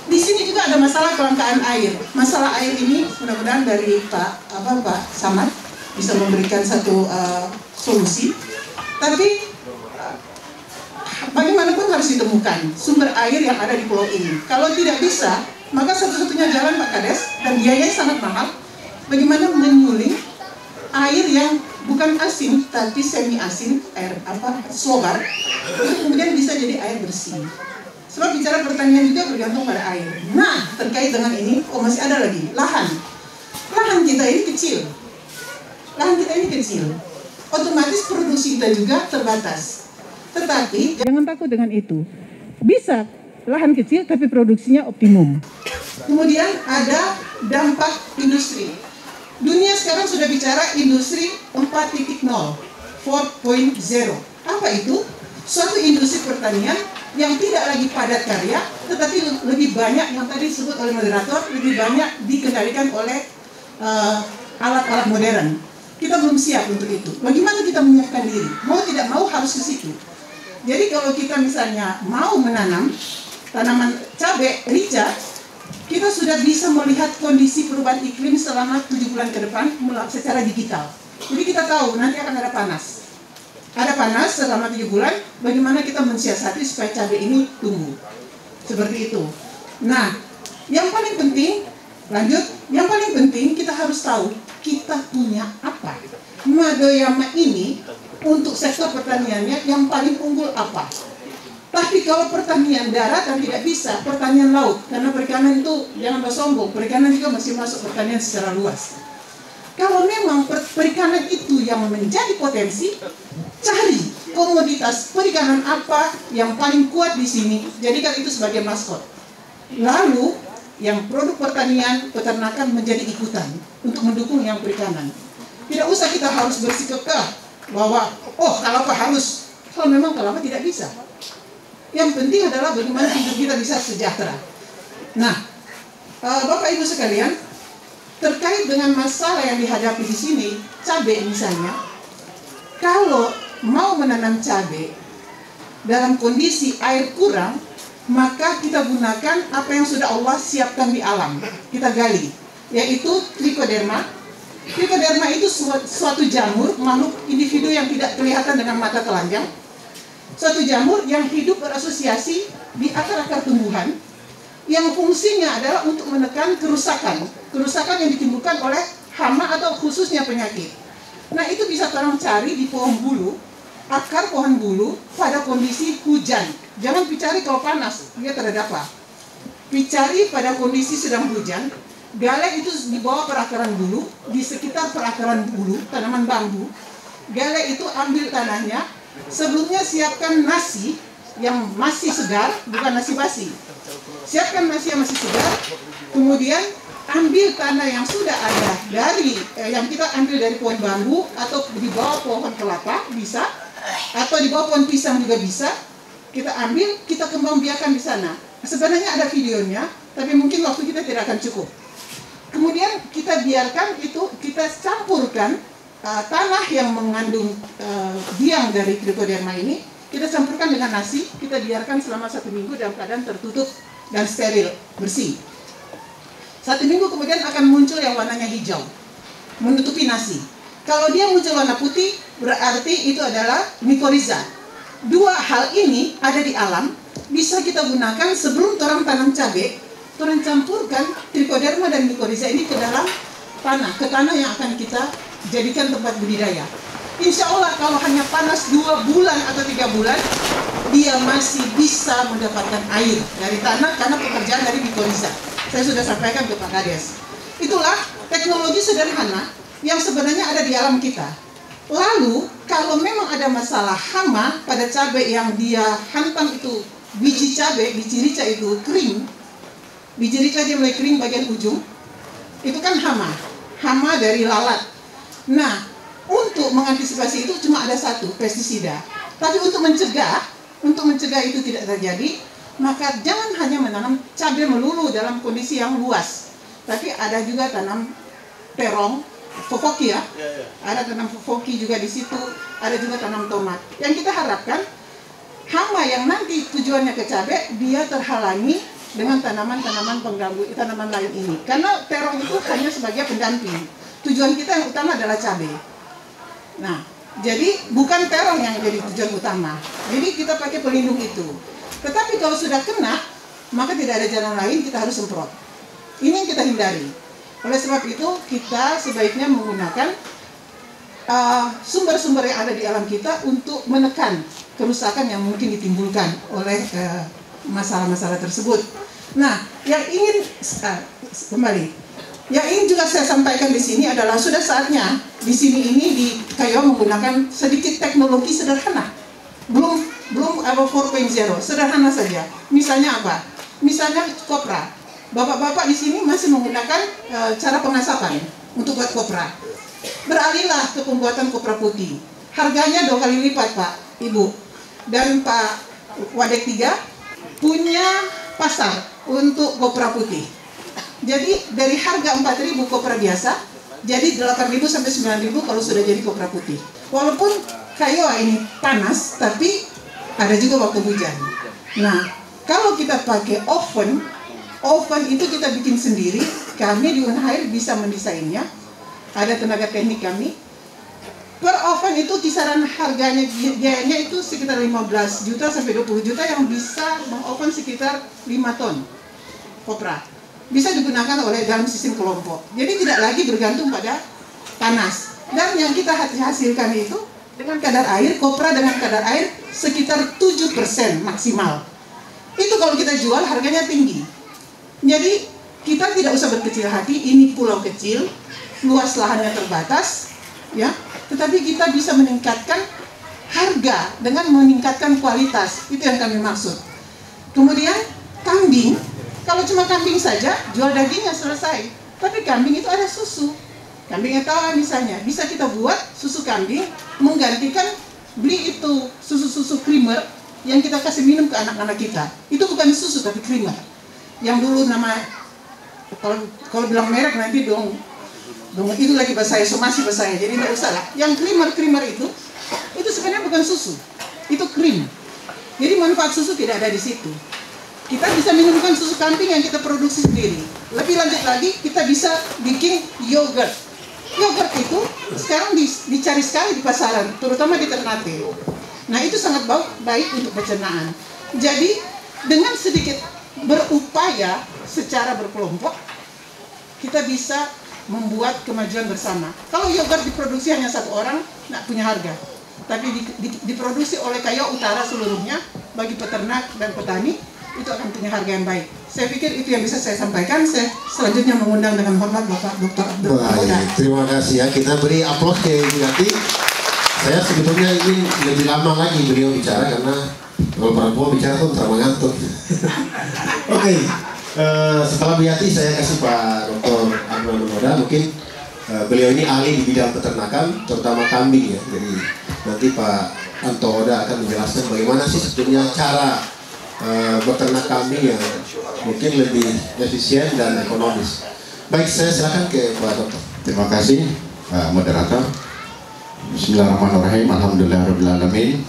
S4: di sini juga ada masalah kelangkaan air. Masalah air ini mudah-mudahan dari Pak Samad bisa memberikan satu solusi. Tapi bagaimanapun harus ditemukan sumber air yang ada di pulau ini. Kalau tidak bisa, maka satu-satunya jalan Pak Kades, dan biayanya sangat mahal, bagaimana menyuling air yang bukan asin tapi semi asin, air slogar, kemudian bisa jadi air bersih. Sebab bicara pertanian juga bergantung pada air. Nah, terkait dengan ini, masih ada lagi lahan. Lahan kita ini kecil. Lahan kita ini kecil. Otomatis produksi kita juga terbatas. Tetapi jangan takut dengan itu. Bisa lahan kecil tapi produksinya optimum. Kemudian ada dampak industri. Dunia sekarang sudah bicara industri 4.0, 4.0. Apa itu? Suatu industri pertanian yang tidak lagi padat karya, tetapi lebih banyak yang tadi disebut oleh moderator, lebih banyak dikendalikan oleh alat-alat modern. Kita belum siap untuk itu. Bagaimana kita menyiapkan diri? Mau tidak mau harus ke situ. Jadi kalau kita misalnya mau menanam tanaman cabai rica, kita sudah bisa melihat kondisi perubahan iklim selama 7 bulan ke depan secara digital. Jadi kita tahu nanti akan ada panas. Ada panas selama 7 bulan, bagaimana kita mensiasati supaya cabai ini tumbuh. Seperti itu. Nah, yang paling penting, lanjut, yang paling penting kita harus tahu kita punya apa. Madoyama ini untuk sektor pertaniannya yang paling unggul apa. Tapi kalau pertanian daratan tidak bisa, pertanian laut, karena perikanan itu jangan bersombong, perikanan juga masih masuk pertanian secara luas. Kalau memang perikanan itu yang menjadi potensi, cari komoditas perikanan apa yang paling kuat di sini, jadikan itu sebagai maskot. Lalu yang produk pertanian, peternakan menjadi ikutan untuk mendukung yang perikanan. Tidak usah kita harus bersikukuh bahwa kelapa harus, kalau memang kelapa tidak bisa. Yang penting adalah bagaimana hidup kita bisa sejahtera. Nah, Bapak Ibu sekalian, terkait dengan masalah yang dihadapi di sini, cabai misalnya, kalau mau menanam cabai dalam kondisi air kurang, maka kita gunakan apa yang sudah Allah siapkan di alam. Kita gali, yaitu Trichoderma. Trichoderma itu suatu jamur, makhluk individu yang tidak kelihatan dengan mata telanjang. Suatu jamur yang hidup berasosiasi di akar-akar tumbuhan, yang fungsinya adalah untuk menekan kerusakan yang ditimbulkan oleh hama atau khususnya penyakit. Nah, itu bisa tolong cari di pohon bulu, akar pohon bulu pada kondisi hujan. Jangan dicari kalau panas, dia tidak apa. Dicari pada kondisi sedang hujan, Gale itu di bawah perakaran bulu, di sekitar perakaran bulu, tanaman bambu. Gale itu ambil tanahnya, sebelumnya siapkan nasi yang masih segar, bukan nasi basi. Siapkan nasi yang masih segar, kemudian ambil tanah yang sudah ada dari yang kita ambil dari pohon bambu atau di bawah pohon kelapa bisa, atau di bawah pohon pisang juga bisa. Kita ambil, kita kembang biakan di sana. Sebenarnya ada videonya, tapi mungkin waktu kita tidak akan cukup. Kemudian kita biarkan itu, kita campurkan tanah yang mengandung biang dari Trichoderma ini, kita campurkan dengan nasi, kita biarkan selama 1 minggu dalam keadaan tertutup dan steril, bersih. 1 minggu kemudian akan muncul yang warnanya hijau, menutupi nasi. Kalau dia muncul warna putih, berarti itu adalah mycorrhiza. 2 hal ini ada di alam, bisa kita gunakan sebelum orang tanam cabai. Orang campurkan Trichoderma dan mycorrhiza ini ke dalam tanah, ke tanah yang akan kita jadikan tempat budidaya. Insya Allah kalau hanya panas 2 bulan atau 3 bulan, dia masih bisa mendapatkan air dari tanah karena pekerjaan dari mycorrhiza. Saya sudah sampaikan ke Pak Kades. Itulah teknologi sederhana yang sebenarnya ada di alam kita. Lalu kalau memang ada masalah hama pada cabai yang dia hantam itu, biji cabai, biji rica itu kering, biji rica dia mulai kering bagian ujung, itu kan hama dari lalat. Nah, untuk mengantisipasi itu cuma ada 1, pestisida. Tapi untuk mencegah itu tidak terjadi, maka jangan hanya menanam cabai melulu dalam kondisi yang luas, tapi ada juga tanam terong, fofoki ya, ada tanam fofoki juga di situ, ada juga tanam tomat. Yang kita harapkan hama yang nanti tujuannya ke cabai, dia terhalangi dengan tanaman-tanaman pengganggu, tanaman lain ini. Karena terong itu hanya sebagai pendamping. Tujuan kita yang utama adalah cabai. Nah, jadi bukan terong yang jadi tujuan utama. Jadi kita pakai pelindung itu. Tetapi kalau sudah kena, maka tidak ada jalan lain, kita harus semprot. Ini yang kita hindari. Oleh sebab itu, kita sebaiknya menggunakan sumber-sumber yang ada di alam kita untuk menekan kerusakan yang mungkin ditimbulkan oleh masalah-masalah tersebut. Nah, yang ingin yang ingin juga saya sampaikan di sini adalah sudah saatnya di sini ini di Kayo menggunakan sedikit teknologi sederhana. Belum 4.0, sederhana saja. Misalnya apa? Misalnya kopra. Bapak-bapak di sini masih menggunakan cara pengasapan untuk buat kopra. Beralihlah ke pembuatan kopra putih. Harganya 2 kali lipat, Pak, Ibu. Dan Pak Wadek 3 punya pasar untuk kopra putih. Jadi dari harga 4.000 kopra biasa, jadi 8.000 sampai 9.000 kalau sudah jadi kopra putih. Walaupun Kayo ini panas, tapi ada juga waktu hujan. Nah, kalau kita pakai oven itu kita bikin sendiri. Kami di Unhair bisa mendesainnya. Ada tenaga teknik kami. Per oven itu kisaran harganya, biayanya itu sekitar 15 juta sampai 20 juta yang bisa mengoven sekitar 5 ton kopra. Bisa digunakan oleh dalam sistem kelompok. Jadi tidak lagi bergantung pada panas. Dan yang kita hasilkan itu dengan kadar air, kopra dengan kadar air sekitar 7% maksimal. Itu kalau kita jual harganya tinggi. Jadi kita tidak usah berkecil hati, ini pulau kecil, luas lahannya terbatas, ya. Tetapi kita bisa meningkatkan harga dengan meningkatkan kualitas. Itu yang kami maksud. Kemudian kambing, kalau cuma kambing saja, jual dagingnya selesai. Tapi kambing itu ada susu. Kambing etawa misalnya, bisa kita buat susu kambing menggantikan beli itu susu-susu creamer yang kita kasih minum ke anak-anak kita. Itu bukan susu tapi creamer. Yang dulu nama, kalau bilang merek nanti dong itu lagi bahasa saya, somasi bahasa saya, jadi nggak usah lah. Yang creamer itu sebenarnya bukan susu, itu krim. Jadi manfaat susu tidak ada di situ. Kita bisa minumkan susu kambing yang kita produksi sendiri. Lebih lanjut lagi, kita bisa bikin yogurt. Yogurt itu sekarang dicari sekali di pasaran, terutama di Ternate. Nah, itu sangat baik untuk pencernaan. Jadi, dengan sedikit berupaya secara berkelompok, kita bisa membuat kemajuan bersama. Kalau yogurt diproduksi hanya 1 orang, nggak punya harga. Tapi diproduksi oleh Kayo Utara seluruhnya, bagi peternak dan petani, itu akan punya harga yang baik. Saya pikir itu yang bisa saya sampaikan. Saya selanjutnya mengundang dengan hormat Bapak Dr. Abdul Qadir.
S1: Terima kasih ya, kita beri aplaus ke Ibu Yati. Saya sebetulnya ingin lebih lama lagi beliau bicara karena kalau perempuan bicara tuh mengantuk. Oke, setelah Bu Yati saya kasih Pak Dr. Abdul Qadir. Mungkin beliau ini ahli di bidang peternakan, terutama kambing ya. Jadi nanti Pak Anto Oda akan menjelaskan bagaimana sih sebetulnya cara beternak kambing yang mungkin lebih efisien dan ekonomis. Baik, saya silakan ke Pak Dokter.
S5: Terima kasih moderator. Bismillahirrahmanirrahim. Alhamdulillahirrahmanirrahim.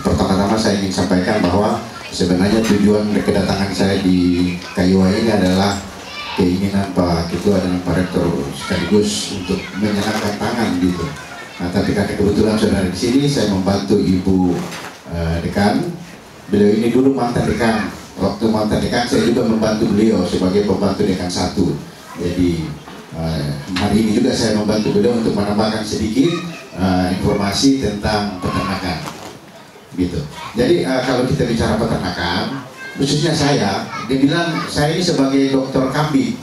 S5: Pertama-tama saya ingin sampaikan bahwa sebenarnya tujuan kedatangan saya di KIWA ini adalah keinginan Pak Ketua dan Pak Rektor sekaligus untuk menyenangkan tangan gitu. Nah, tapi karena kebetulan saudara di sini, saya membantu Ibu Dekan. Beliau ini dulu mantan dekan. Waktu mantan dekan saya juga membantu beliau sebagai pembantu dekan 1. Jadi hari ini juga saya membantu beliau untuk menambahkan sedikit informasi tentang peternakan. Gitu. Jadi kalau kita bicara peternakan, khususnya dia bilang saya ini sebagai dokter kambing.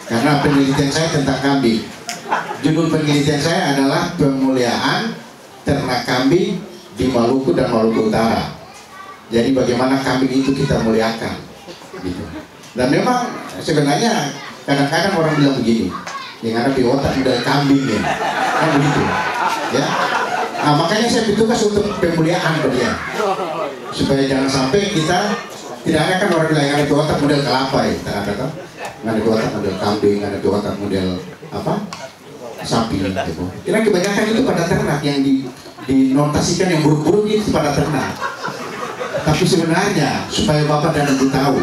S5: Karena penelitian saya tentang kambing. Judul penelitian saya adalah pemuliaan ternak kambing di Maluku dan Maluku Utara. Jadi bagaimana kambing itu kita muliakan, gitu. Dan memang sebenarnya kadang-kadang orang bilang begini, yang ada di otak udah kambing ya, kan begitu, ya. Nah, makanya saya bertugas untuk pemuliaan dia, supaya jangan sampai kita tidak ada kan orang bilang yang ada di otak model kelapa ya, tidak ada kan? Yang ada di otak model kambing, yang ada di otak model apa? Sapi gitu. Kira kebanyakan itu pada ternak yang dinotasikan yang buruk-buruk itu pada ternak. Tapi sebenarnya supaya Bapak dan Ibu tahu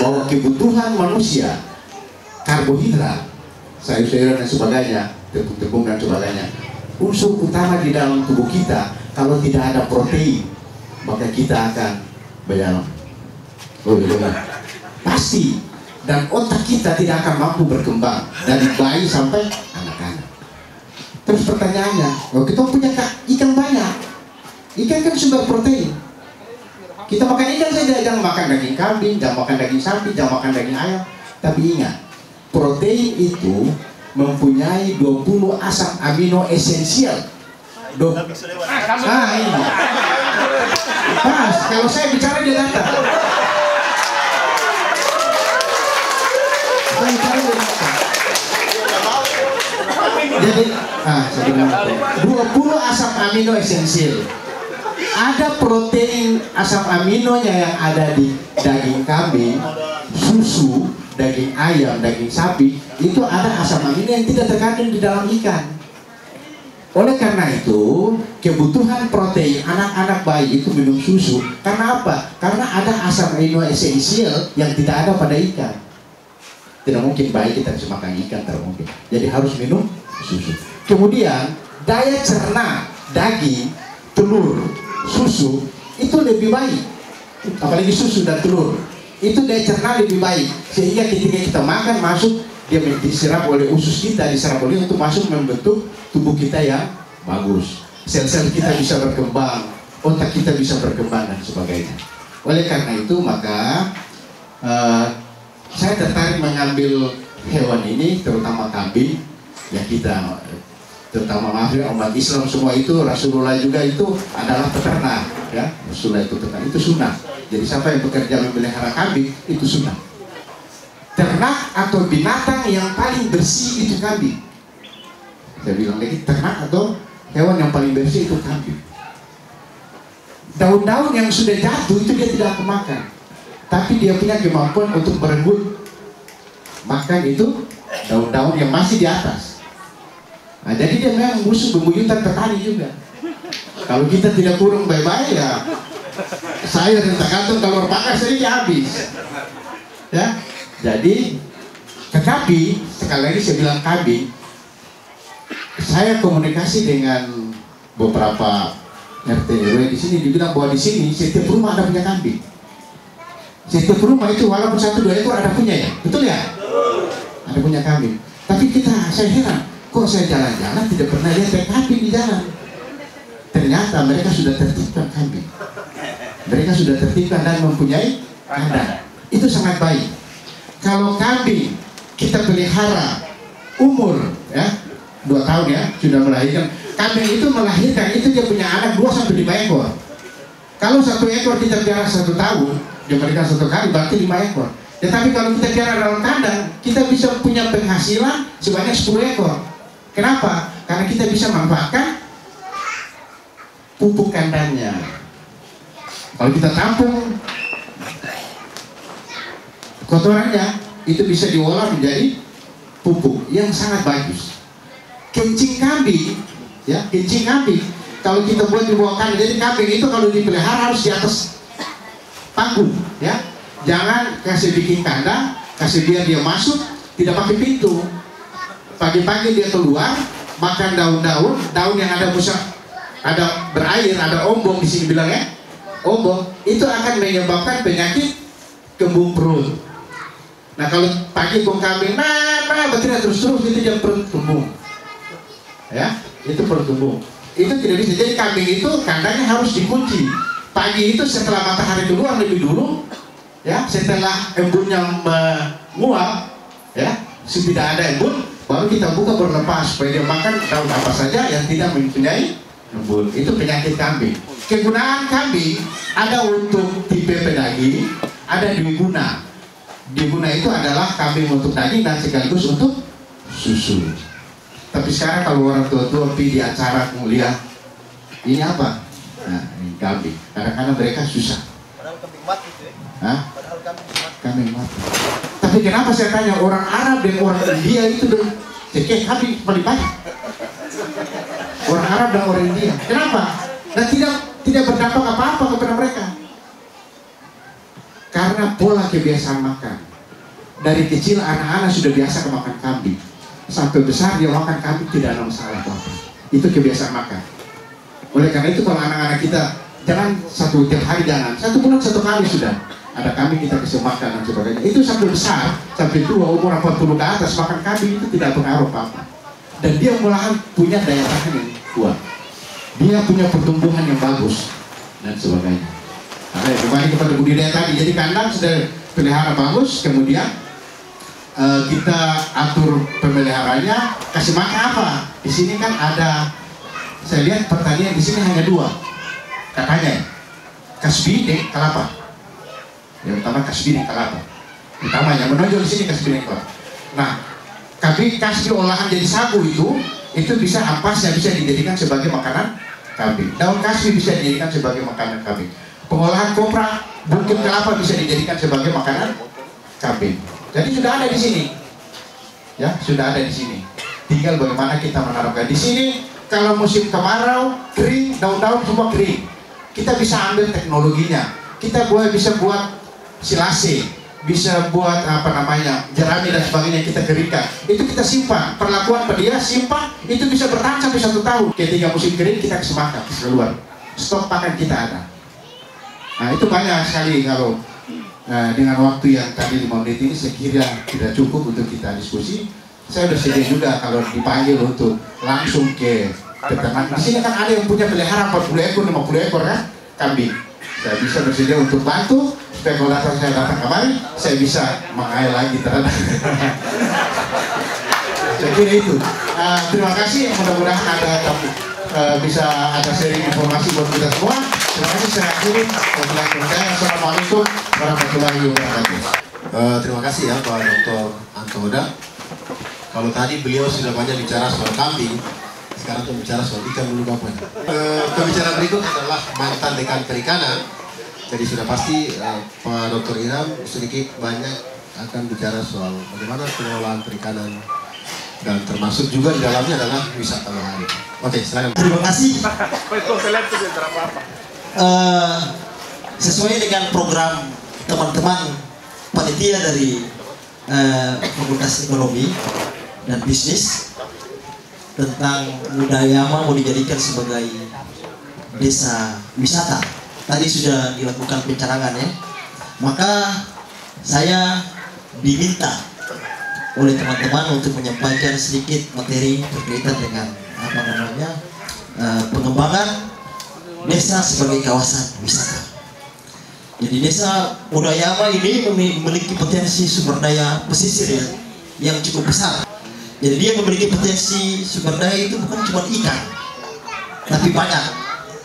S5: bahwa kebutuhan manusia, karbohidrat, sayur-sayuran dan sebagainya, tepung-tepung dan sebagainya, unsur utama di dalam tubuh kita, kalau tidak ada protein, maka kita akan berjalan. Pasti. Dan otak kita tidak akan mampu berkembang dari bayi sampai anak-anak. Terus pertanyaannya, kita punya ikan banyak. Ikan kan sumber protein. Kita makan ikan saja, jangan makan daging kambing, jangan makan daging sapi, jangan makan daging ayam. Tapi ingat, protein itu mempunyai 20 asam amino esensial. Nah ini. Pas, kalau saya bicara dia datang. Saya bicara dia datang. Jadi, 20 asam amino esensial. Ada protein asam aminonya yang ada di daging kambing, susu, daging ayam, daging sapi, itu ada asam amino yang tidak terkandung di dalam ikan. Oleh karena itu, kebutuhan protein anak-anak bayi itu minum susu. Karena apa? Karena ada asam amino esensial yang tidak ada pada ikan. Tidak mungkin bayi kita bisa makan ikan, tidak mungkin. Jadi harus minum susu. Kemudian, daya cerna daging, telur, susu itu lebih baik, apalagi susu dan telur itu daya cerna lebih baik, sehingga ketika kita makan masuk dia diserap oleh usus kita, diserap oleh untuk masuk membentuk tubuh kita yang bagus, sel-sel kita bisa berkembang, otak kita bisa berkembang dan sebagainya. Oleh karena itu maka saya tertarik mengambil hewan ini, terutama kambing ya. Kita terutama umat Islam semua itu, Rasulullah juga itu adalah peternak ya. Rasulullah itu peternak, itu sunnah. Jadi siapa yang bekerja memelihara kambing itu sunnah. Ternak atau binatang yang paling bersih itu kambing. Saya bilang lagi, ternak atau hewan yang paling bersih itu kambing. Daun-daun yang sudah jatuh itu dia tidak akan makan, tapi dia punya kemampuan untuk merenggut makan itu daun-daun yang masih di atas. Nah, jadi dia memang musuh bebuyutan petani juga. Kalau kita tidak kurung baik-baik ya, sayur yang tergantung telur pakas sedikit habis. Ya, jadi tetapi sekali lagi saya bilang kambing, saya komunikasi dengan beberapa RT RW di sini, dibilang bahwa di sini setiap rumah ada punya kambing. Setiap rumah itu walaupun 1-2 ekor ada punya ya, betul ya? Ada punya kambing. Tapi saya heran. Kok saya jalan-jalan tidak pernah lihat kambing di jalan. Ternyata mereka sudah tertipkan kambing. mereka sudah tertibkan dan mempunyai kandang. Itu sangat baik. Kalau kambing kita pelihara umur ya 2 tahun ya sudah melahirkan, kambing itu melahirkan itu dia punya anak 2-5 ekor. Kalau 1 ekor kita pelihara 1 tahun, dia melahirkan 1 kali berarti 5 ekor. Tetapi kalau kita pelihara dalam kandang, kita bisa punya penghasilan sebanyak 10 ekor. Kenapa? Karena kita bisa manfaatkan pupuk kandangnya. Kalau kita tampung kotorannya, itu bisa diolah menjadi pupuk yang sangat bagus. Kencing kambing, ya kencing kambing. Kalau kita buat di bawah kandang, jadi kambing itu kalau dipelihara harus di atas panggung, ya. Jangan kasih bikin kandang, kasih biar dia masuk, tidak pakai pintu. Pagi-pagi dia keluar, makan daun-daun, daun yang ada berair, ada ombong di sini bilangnya, ombong, itu akan menyebabkan penyakit kembung perut. Nah kalau pagi bong kambing, berteriak terus-terus itu dia perut kembung, ya itu perut kembung. Itu tidak bisa. Jadi kambing itu kandangnya harus dikunci. Pagi itu setelah matahari keluar lebih dulu, ya setelah embunnya menguap, ya tidak ada embun, baru kita buka berlepas supaya dia makan daun apa saja yang tidak mempunyai embun. Itu penyakit kambing. Kegunaan kambing ada untuk tipe pedaging, ada dwiguna. Dwiguna itu adalah kambing untuk daging dan sekaligus untuk susu. Tapi sekarang kalau orang tua-tua pergi di acara kuliah, ini apa? Nah, ini kambing. Kadang-kadang mereka susah.
S6: Padahal kambing mati itu ya?
S5: Hah?
S6: Padahal kambing mati.
S5: Kambing mati. Tapi kenapa saya tanya orang Arab dan orang India itu dong? Cekek kambing paling banyak. Orang Arab dan orang India. Kenapa? Dan tidak berdampak apa-apa kepada mereka. Karena pola kebiasaan makan. Dari kecil anak-anak sudah biasa makan kambing. Sampai besar dia makan kambing tidak ada masalah apa-apa. Itu kebiasaan makan. Oleh karena itu kalau anak-anak kita jangan tiap hari, jangan 1 bulan 1 kali sudah ada kambing kita kasih makan dan sebagainya. Itu sampai besar, sampai tua umur 40 ke atas makan kambing itu tidak pengaruh apa-apa. Dan dia malahan punya daya tahan yang kuat. Dia punya pertumbuhan yang bagus dan sebagainya. Nah, kembali kepada budidaya tadi. Jadi kandang sudah pelihara bagus, kemudian kita atur pemeliharanya, kasih makan apa? Di sini kan ada, saya lihat pertanian di sini hanya 2 katanya, kasbi dan kelapa. Yang pertama kasbi dan kelapa. Utamanya menonjol di sini kasbi dan kelapa. Nah, kasbi olahan jadi sagu itu bisa ampasnya bisa dijadikan sebagai makanan kambing. Daun kasbi bisa dijadikan sebagai makanan kambing. Pengolahan kopra, bungkit kelapa bisa dijadikan sebagai makanan kambing. Jadi sudah ada di sini, ya sudah ada di sini. Tinggal bagaimana kita menerapkan di sini. Kalau musim kemarau kering, daun-daun semua kering. Kita bisa ambil teknologinya. Kita bisa buat silase, bisa buat jerami dan sebagainya kita keringkan. Itu kita simpan. Perlakuan dia simpan itu bisa bertahan sampai 1 tahun. Ketika musim kering kita kasih makan keluar. Stok pakan kita ada. Nah itu banyak sekali kalau. Nah, dengan waktu yang tadi 5 menit ini saya kira tidak cukup untuk kita diskusi. Saya sudah sedia juga kalau dipanggil untuk langsung ke peternak. Di sini kan ada yang punya pelihara 40 ekor, 50 ekor kan kambing. Saya bisa bersedia untuk bantu supaya kalau saya datang kemari, saya bisa mengail lagi terhadap. Saya kira itu. Terima kasih. Mudah-mudahan bisa ada sharing informasi buat kita semua. Terima kasih. Saya akhiri. Assalamualaikum warahmatullahi wabarakatuh.
S1: Terima kasih ya Pak Dr. Antoda. Kalau tadi beliau sudah banyak bicara soal kambing, sekarang kita bicara soal ikan dulu Bapak. Pembicaraan berikut adalah mantan dekan perikanan. Jadi sudah pasti Pak Dr. Iram sedikit banyak akan bicara soal bagaimana pengelolaan perikanan dan termasuk juga di dalamnya adalah wisata bahari. Oke, silakan.
S6: Terima kasih. Sesuai dengan program teman-teman panitia dari Fakultas Ekonomi dan Bisnis tentang Mudayama mau dijadikan sebagai desa wisata. Tadi sudah dilakukan pencarangan ya. Maka saya diminta oleh teman-teman untuk menyampaikan sedikit materi berkaitan dengan pengembangan desa sebagai kawasan wisata. Jadi desa Mudayama ini memiliki potensi sumber daya pesisir yang cukup besar. Jadi dia memiliki potensi sumber daya itu bukan cuma ikan, tapi banyak.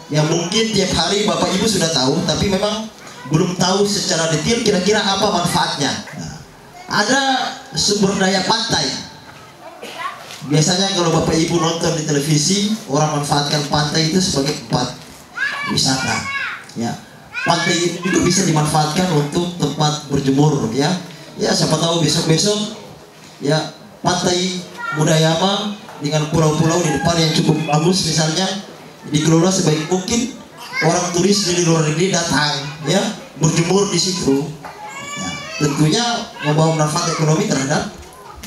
S6: Yang mungkin tiap hari Bapak Ibu sudah tahu, tapi memang belum tahu secara detail kira-kira apa manfaatnya. Nah, ada sumber daya pantai. Biasanya kalau Bapak Ibu nonton di televisi, orang manfaatkan pantai itu sebagai tempat wisata. Ya. Pantai ini juga bisa dimanfaatkan untuk tempat berjemur, ya. Ya, siapa tahu besok-besok ya pantai Mudayama dengan pulau-pulau di depan yang cukup bagus misalnya dikelola sebaik mungkin, orang turis dari luar negeri datang ya berjemur di situ. Ya, tentunya membawa manfaat ekonomi terhadap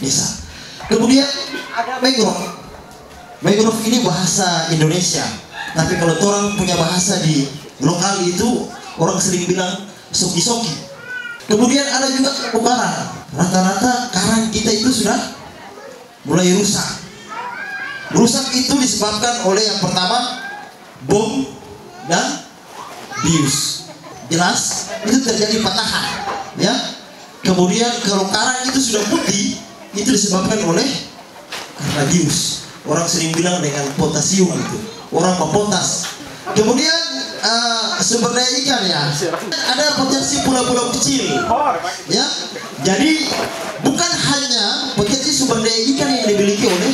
S6: desa. Kemudian ada mangrove. Mangrove ini bahasa Indonesia, tapi kalau orang punya bahasa di lokal itu orang sering bilang soki-soki. Kemudian ada juga terumbu karang. Rata-rata karang kita itu sudah mulai rusak. Rusak itu disebabkan oleh yang pertama bom dan bius. Jelas itu terjadi patahan, ya. Kemudian kalau karang itu sudah putih, itu disebabkan oleh karena bius. Orang sering bilang dengan potasium itu. Orang mempotas. Kemudian sumber daya ikan ya, ada potensi pulau-pulau kecil, ya. Jadi bukan hanya potensi sumber daya ikan yang dimiliki oleh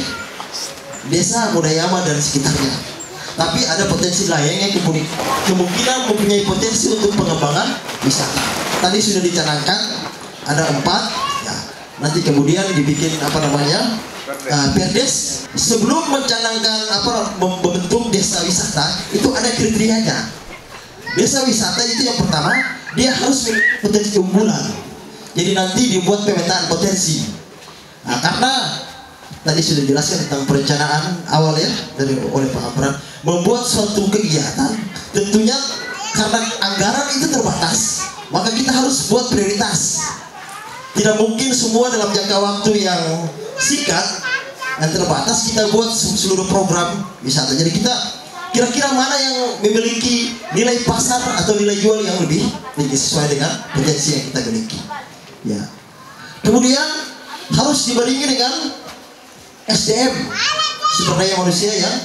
S6: desa Mudayama dan sekitarnya, tapi ada potensi lain yang kemungkinan mempunyai potensi untuk pengembangan wisata. Tadi sudah dicanangkan ada 4, ya. Nanti kemudian dibikin Perdes. Sebelum mencanangkan membentuk desa wisata itu ada kriterianya. Desa wisata itu yang pertama dia harus memiliki potensi unggulan. Jadi nanti dibuat pemetaan potensi. Nah, karena tadi sudah dijelaskan tentang perencanaan awal ya oleh Pak Apran, membuat suatu kegiatan tentunya karena anggaran itu terbatas, maka kita harus buat prioritas. Tidak mungkin semua dalam jangka waktu yang singkat dan terbatas kita buat seluruh program wisata. Jadi kita kira-kira mana yang memiliki nilai pasar atau nilai jual yang lebih tinggi sesuai dengan potensi yang kita miliki. Ya. Kemudian harus dibarengi dengan SDM, sumber daya manusia yang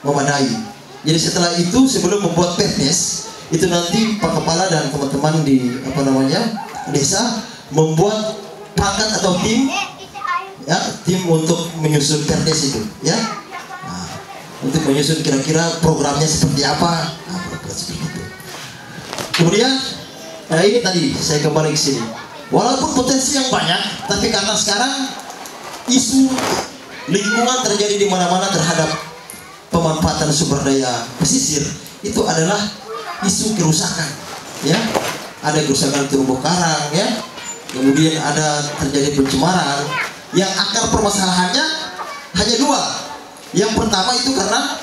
S6: memadai. Jadi setelah itu sebelum membuat Perdes itu nanti Pak Kepala dan teman-teman di desa membuat perangkat atau tim, ya, tim untuk menyusun Perdes itu, ya. Nah, untuk menyusun kira-kira programnya seperti apa. Nah, seperti itu. Kemudian, ini tadi saya kembali ke sini. Walaupun potensi yang banyak, tapi karena sekarang isu lingkungan terjadi di mana-mana terhadap pemanfaatan sumber daya pesisir, itu adalah isu kerusakan, ya. Ada kerusakan terumbu karang, ya. Kemudian ada terjadi pencemaran. Yang akar permasalahannya hanya 2. Yang pertama itu karena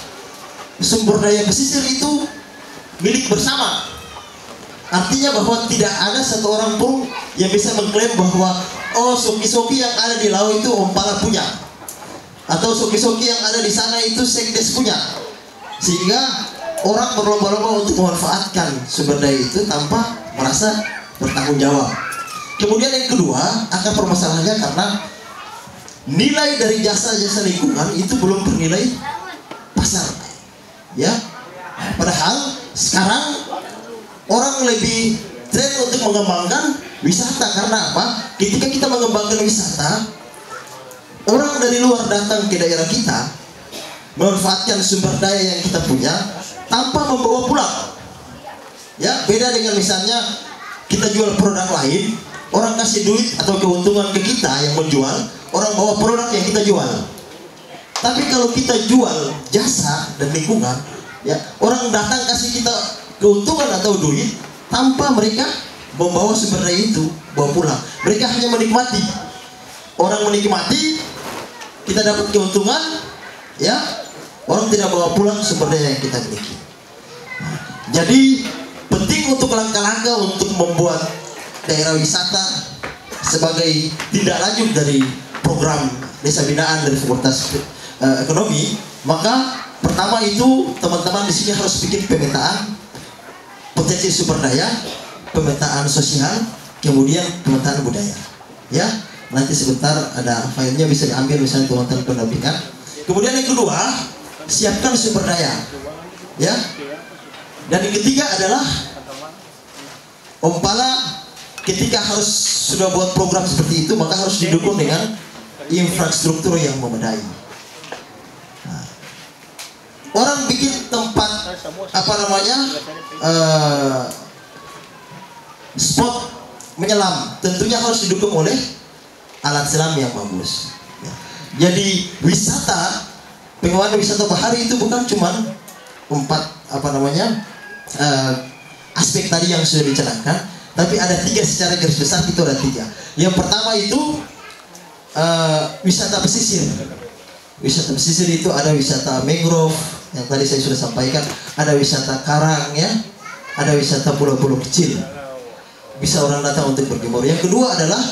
S6: sumber daya pesisir itu milik bersama. Artinya bahwa tidak ada satu orang pun yang bisa mengklaim bahwa soki-soki yang ada di laut itu Om Pala punya, atau soki-soki yang ada di sana itu Sekdes punya. Sehingga orang berlomba-lomba untuk memanfaatkan sumber daya itu tanpa merasa bertanggung jawab. Kemudian yang kedua, akar permasalahannya karena nilai dari jasa-jasa lingkungan itu belum bernilai pasar, ya. Padahal sekarang orang lebih tren untuk mengembangkan wisata. Karena apa? Ketika kita mengembangkan wisata, orang dari luar datang ke daerah kita, memanfaatkan sumber daya yang kita punya tanpa membawa pulang. Ya, beda dengan misalnya kita jual produk lain, orang kasih duit atau keuntungan ke kita yang menjual, orang bawa produk yang kita jual. Tapi kalau kita jual jasa dan lingkungan, ya, orang datang kasih kita keuntungan atau duit tanpa mereka membawa sumber daya itu bawa pulang. Mereka hanya menikmati. Orang menikmati, kita dapat keuntungan, ya. Orang tidak bawa pulang sumber daya yang kita miliki. Jadi penting untuk langkah-langkah untuk membuat daerah wisata sebagai tindak lanjut dari program desa binaan dari Fakultas Ekonomi. Maka pertama itu teman-teman di sini harus bikin pemetaan potensi sumber daya. pemetaan sosial, kemudian pemetaan budaya. Ya, nanti sebentar ada filenya bisa diambil misalnya teman-teman pendampingan. Kemudian yang kedua, siapkan sumber daya. Ya. Dan yang ketiga adalah Ompala ketika harus sudah buat program seperti itu, maka harus didukung dengan infrastruktur yang memadai. Nah, orang bikin tempat spot menyelam, tentunya harus didukung oleh alat selam yang bagus. Ya. Jadi pengembangan wisata bahari itu bukan cuma aspek tadi yang sudah dicanangkan, tapi ada 3 secara garis besar. Itu ada 3. Yang pertama itu wisata pesisir. Wisata pesisir itu ada wisata mangrove yang tadi saya sudah sampaikan, ada wisata karang, ya, ada wisata pulau-pulau kecil. Bisa orang datang untuk berjemur. Yang kedua adalah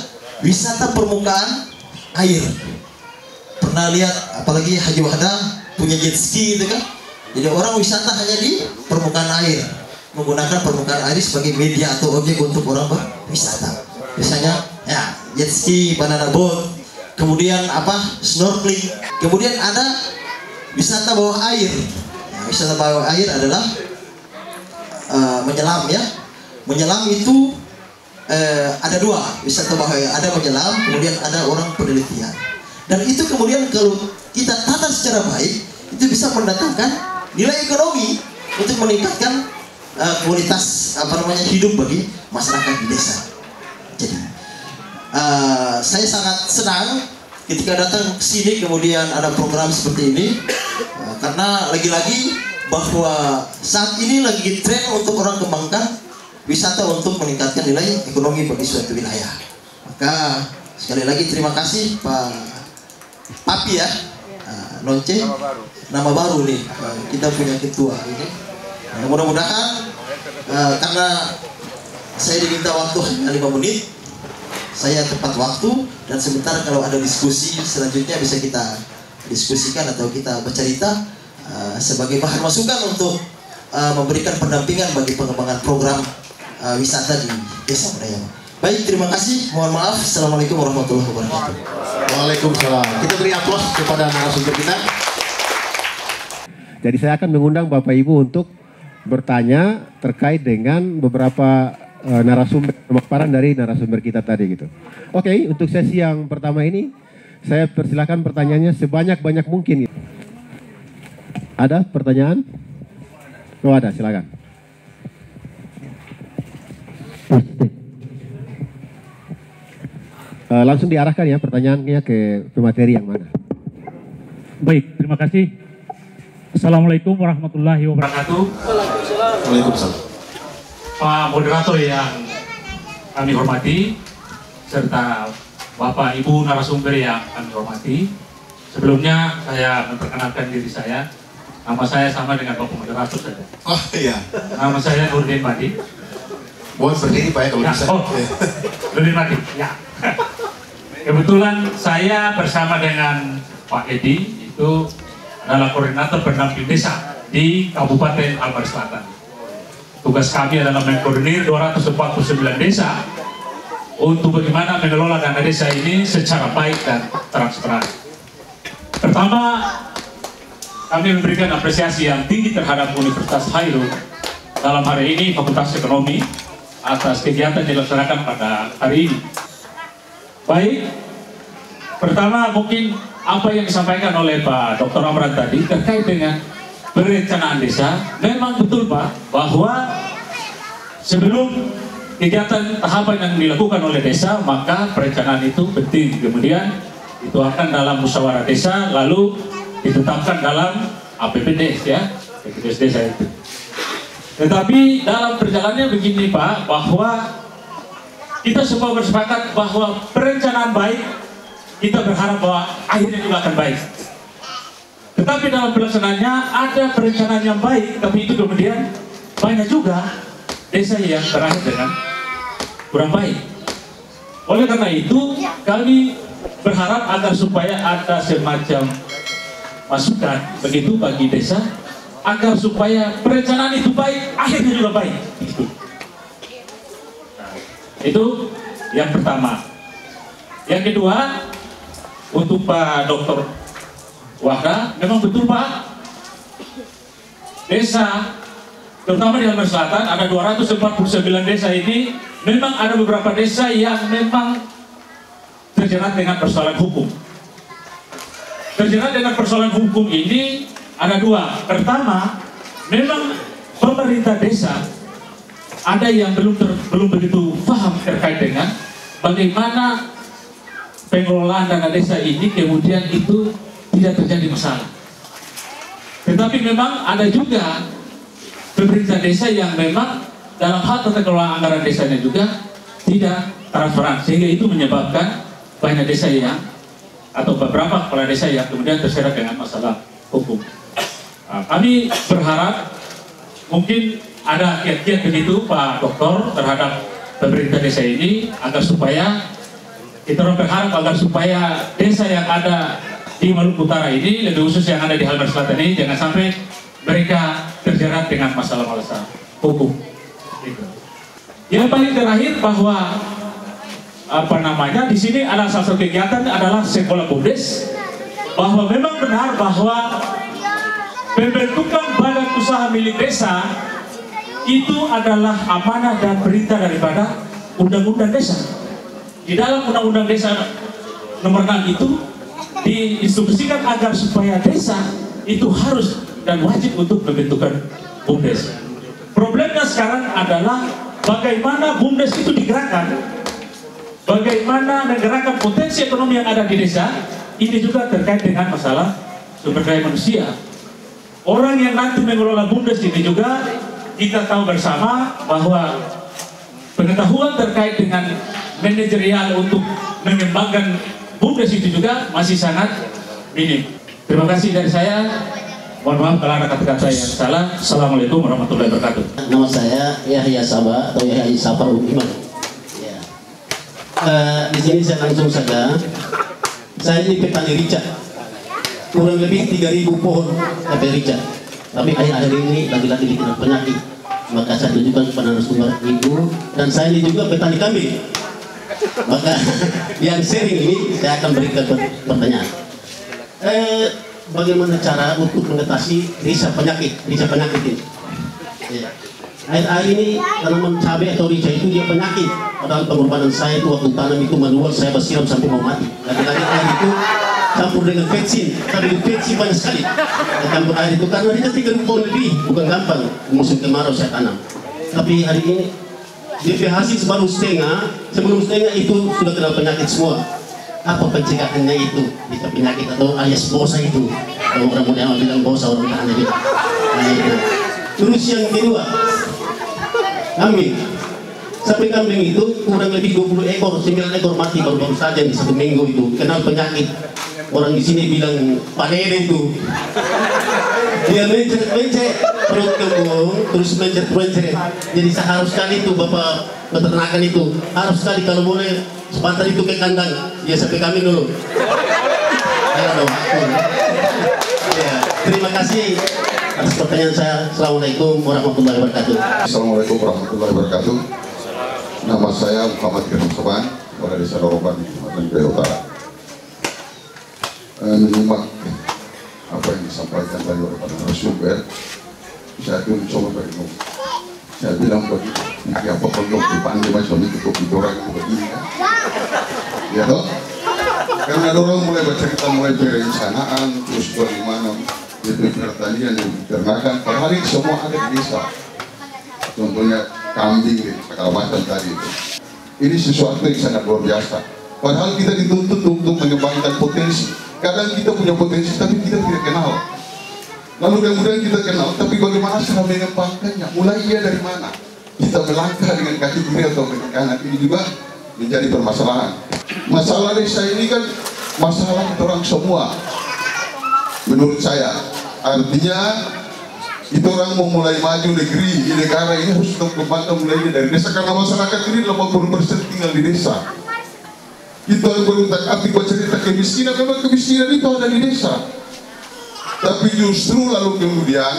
S6: wisata permukaan air. Pernah lihat apalagi Haji Wahda punya jet ski itu kan? Jadi orang wisata hanya di permukaan air, menggunakan permukaan air sebagai media atau objek untuk orang berwisata. Biasanya ya jet ski, banana boat, kemudian snorkeling. Kemudian ada wisata bawah air. Nah, wisata bawah air adalah menyelam, ya. Menyelam itu ada 2 wisata bawah air. Ada menyelam, kemudian ada orang penelitian. Dan itu kemudian kalau kita tata secara baik, itu bisa mendatangkan nilai ekonomi untuk meningkatkan kualitas hidup bagi masyarakat di desa. Jadi saya sangat senang ketika datang ke sini kemudian ada program seperti ini, karena lagi-lagi bahwa saat ini lagi tren untuk orang kembangkan wisata untuk meningkatkan nilai ekonomi bagi suatu wilayah. Maka sekali lagi terima kasih Pak Papi, ya. Nonce, nama baru nih, kita punya ketua ini. Mudah-mudahan karena saya diminta waktu hanya 5 menit, saya tepat waktu, dan sebentar kalau ada diskusi selanjutnya bisa kita diskusikan atau kita bercerita sebagai bahan masukan untuk memberikan pendampingan bagi pengembangan program wisata di Desa Madayama. Baik, terima kasih. Mohon maaf. Assalamualaikum warahmatullahi wabarakatuh.
S1: Waalaikumsalam. Kita beri aplaus kepada narasumber kita. Jadi saya akan mengundang Bapak Ibu untuk bertanya terkait dengan beberapa narasumber, pemaparan dari narasumber kita tadi gitu. Oke, untuk sesi yang pertama ini saya persilakan pertanyaannya sebanyak-banyak mungkin. Ada pertanyaan? Oh, ada, silakan. Langsung diarahkan ya pertanyaannya ke pemateri yang mana.
S7: Baik, terima kasih. Assalamualaikum warahmatullahi wabarakatuh.
S1: Waalaikumsalam.
S7: Pak moderator yang kami hormati, serta Bapak Ibu narasumber yang kami hormati. Sebelumnya saya memperkenalkan diri saya. Nama saya sama dengan Bapak moderator saja.
S1: Oh iya.
S7: Nama saya Nurdin Madi.
S1: Boleh berdiri Pak ya kalau bisa.
S7: Oh, Nurdin Madi. Ya. Kebetulan saya bersama dengan Pak Edi itu adalah koordinator pendamping desa di Kabupaten Albar Selatan. Tugas kami adalah mengkoordinir 249 desa untuk bagaimana mengelola dana desa ini secara baik dan transparan. Pertama, kami memberikan apresiasi yang tinggi terhadap Universitas Hairul dalam hari ini Fakultas Ekonomi atas kegiatan yang dilaksanakan pada hari ini. Baik, pertama mungkin apa yang disampaikan oleh Pak Dr. Amran tadi terkait dengan perencanaan desa. Memang betul Pak, bahwa sebelum kegiatan tahapan yang dilakukan oleh desa, maka perencanaan itu penting. Kemudian dituangkan dalam musyawarah desa, lalu ditetapkan dalam APBD, ya, APBD desa itu. Tetapi dalam perjalanannya begini Pak, bahwa kita semua bersepakat bahwa perencanaan baik, kita berharap bahwa akhirnya juga akan baik. Tetapi dalam pelaksanaannya ada perencanaan yang baik, tapi itu kemudian banyak juga desa yang berakhir dengan kurang baik. Oleh karena itu, kami berharap agar supaya ada semacam masukan begitu bagi desa, agar supaya perencanaan itu baik, akhirnya juga baik. Itu yang pertama. Yang kedua, untuk Pak Dr. Wahda, memang betul Pak, desa, terutama di Halmahera Selatan, ada 249 desa ini, memang ada beberapa desa yang memang terjerat dengan persoalan hukum. Terjerat dengan persoalan hukum ini ada dua. Pertama, memang pemerintah desa ada yang belum begitu paham terkait dengan bagaimana pengelolaan dana desa ini kemudian itu tidak terjadi masalah. Tetapi memang ada juga pemerintah desa yang memang dalam hal tata kelola anggaran desanya juga tidak transparan, sehingga itu menyebabkan banyak desa yang atau beberapa kepala desa yang kemudian terseret dengan masalah hukum. Kami berharap mungkin ada kiat-kiat begitu Pak Dokter terhadap pemerintah desa ini agar supaya kita berharap agar supaya desa yang ada di Maluku Utara ini, lebih khusus yang ada di Halmahera Selatan ini, jangan sampai mereka terjerat dengan masalah-masalah hukum. Gitu. Yang paling terakhir bahwa di sini ada salah satu kegiatan adalah sekolah BUMDes, bahwa memang benar bahwa pembentukan badan usaha milik desa itu adalah amanah dan perintah daripada Undang-Undang Desa. Di dalam Undang-Undang Desa nomor 6 itu diinstruksikan agar supaya desa itu harus dan wajib untuk pembentukan BUMDes. Problemnya sekarang adalah bagaimana BUMDes itu digerakkan, bagaimana menggerakkan potensi ekonomi yang ada di desa. Ini juga terkait dengan masalah sumber daya manusia. Orang yang nanti mengelola BUMDes ini juga kita tahu bersama bahwa pengetahuan terkait dengan manajerial untuk mengembangkan BUMDes itu juga masih sangat minim. Terima kasih dari saya. Mohon maaf kalau ada kata-kata yang salah. Assalamualaikum warahmatullahi wabarakatuh.
S8: Nama saya Yahya Sabah atau Yahya Safar Iman. Ya. Di sini saya langsung saja. Saya ini petani rica. Kurang lebih 3.000 pohon cabai rica. Tapi akhir-akhir ini lagi-lagi dikena penyakit. Maka saya tunjukkan kepada narasumber ibu, dan saya ini juga petani kambing. Maka yang sharing ini saya akan berikan pertanyaan. Bagaimana cara untuk mengatasi risa penyakit ini? Air ini tanaman cabai atau rica itu dia penyakit. Padahal pengorbanan saya itu waktu tanam itu manual, saya bersiram sampai mau mati. Kadang-kadang air itu campur dengan bensin, tapi bensin banyak sekali. Campur air itu karena rica 3 pohon lebih, bukan gampang. Musim kemarau saya tanam. Tapi hari ini dia hasil sebaru setengah, sebelum setengah itu sudah kena penyakit semua. Apa pencegahannya itu? Bisa penyakit atau alias bosa itu. Kalau orang muda bilang bosa, orang tahan itu. Nah, itu. Terus yang kedua, kambing. Sapi kambing itu kurang lebih 20 ekor, 9 ekor mati baru-baru saja di 1 minggu itu. Kenal penyakit. Orang di sini bilang panere itu. Dia mencet perut kembung, terus mencet. Jadi harus sekali itu Bapak peternakan itu. Harus sekali kalau boleh sebentar itu ke kandang. Ya sampai kami dulu. Ya, terima kasih atas pertanyaan saya. Assalamualaikum warahmatullahi wabarakatuh.
S9: Assalamualaikum warahmatullahi wabarakatuh. Nama saya Muhammad Kirim Soban, warga desa Doroban, Kecamatan Jaya Utara. Menyimak apa yang disampaikan tadi oleh Pak narasumber, saya pun coba berenung. Saya bilang begitu, nanti apa perlu dipanggil macam itu kok itu orang itu begini kan? Ya toh? Karena orang mulai bercerita mulai perencanaan, terus bagaimana itu pertanian yang diternakan. Padahal semua ada di desa. Contohnya kambing, segala macam tadi itu. Ini sesuatu yang sangat luar biasa. Padahal kita dituntut untuk mengembangkan potensi. Kadang kita punya potensi tapi kita tidak kenal. Lalu kemudian kita kenal, tapi bagaimana cara mengembangkannya? Mulai ia dari mana? Kita melangkah dengan kaki kiri atau kaki kanan, ini juga menjadi permasalahan. Masalah desa ini kan masalah kita orang semua. Menurut saya, artinya itu orang mau mulai maju negeri, di negara ini harus kembangkan mulai dari desa. Karena masyarakat ini 80% tinggal di desa. Itu yang berutak arti bercerita kemiskinan, memang kemiskinan itu ada di desa. Tapi justru lalu kemudian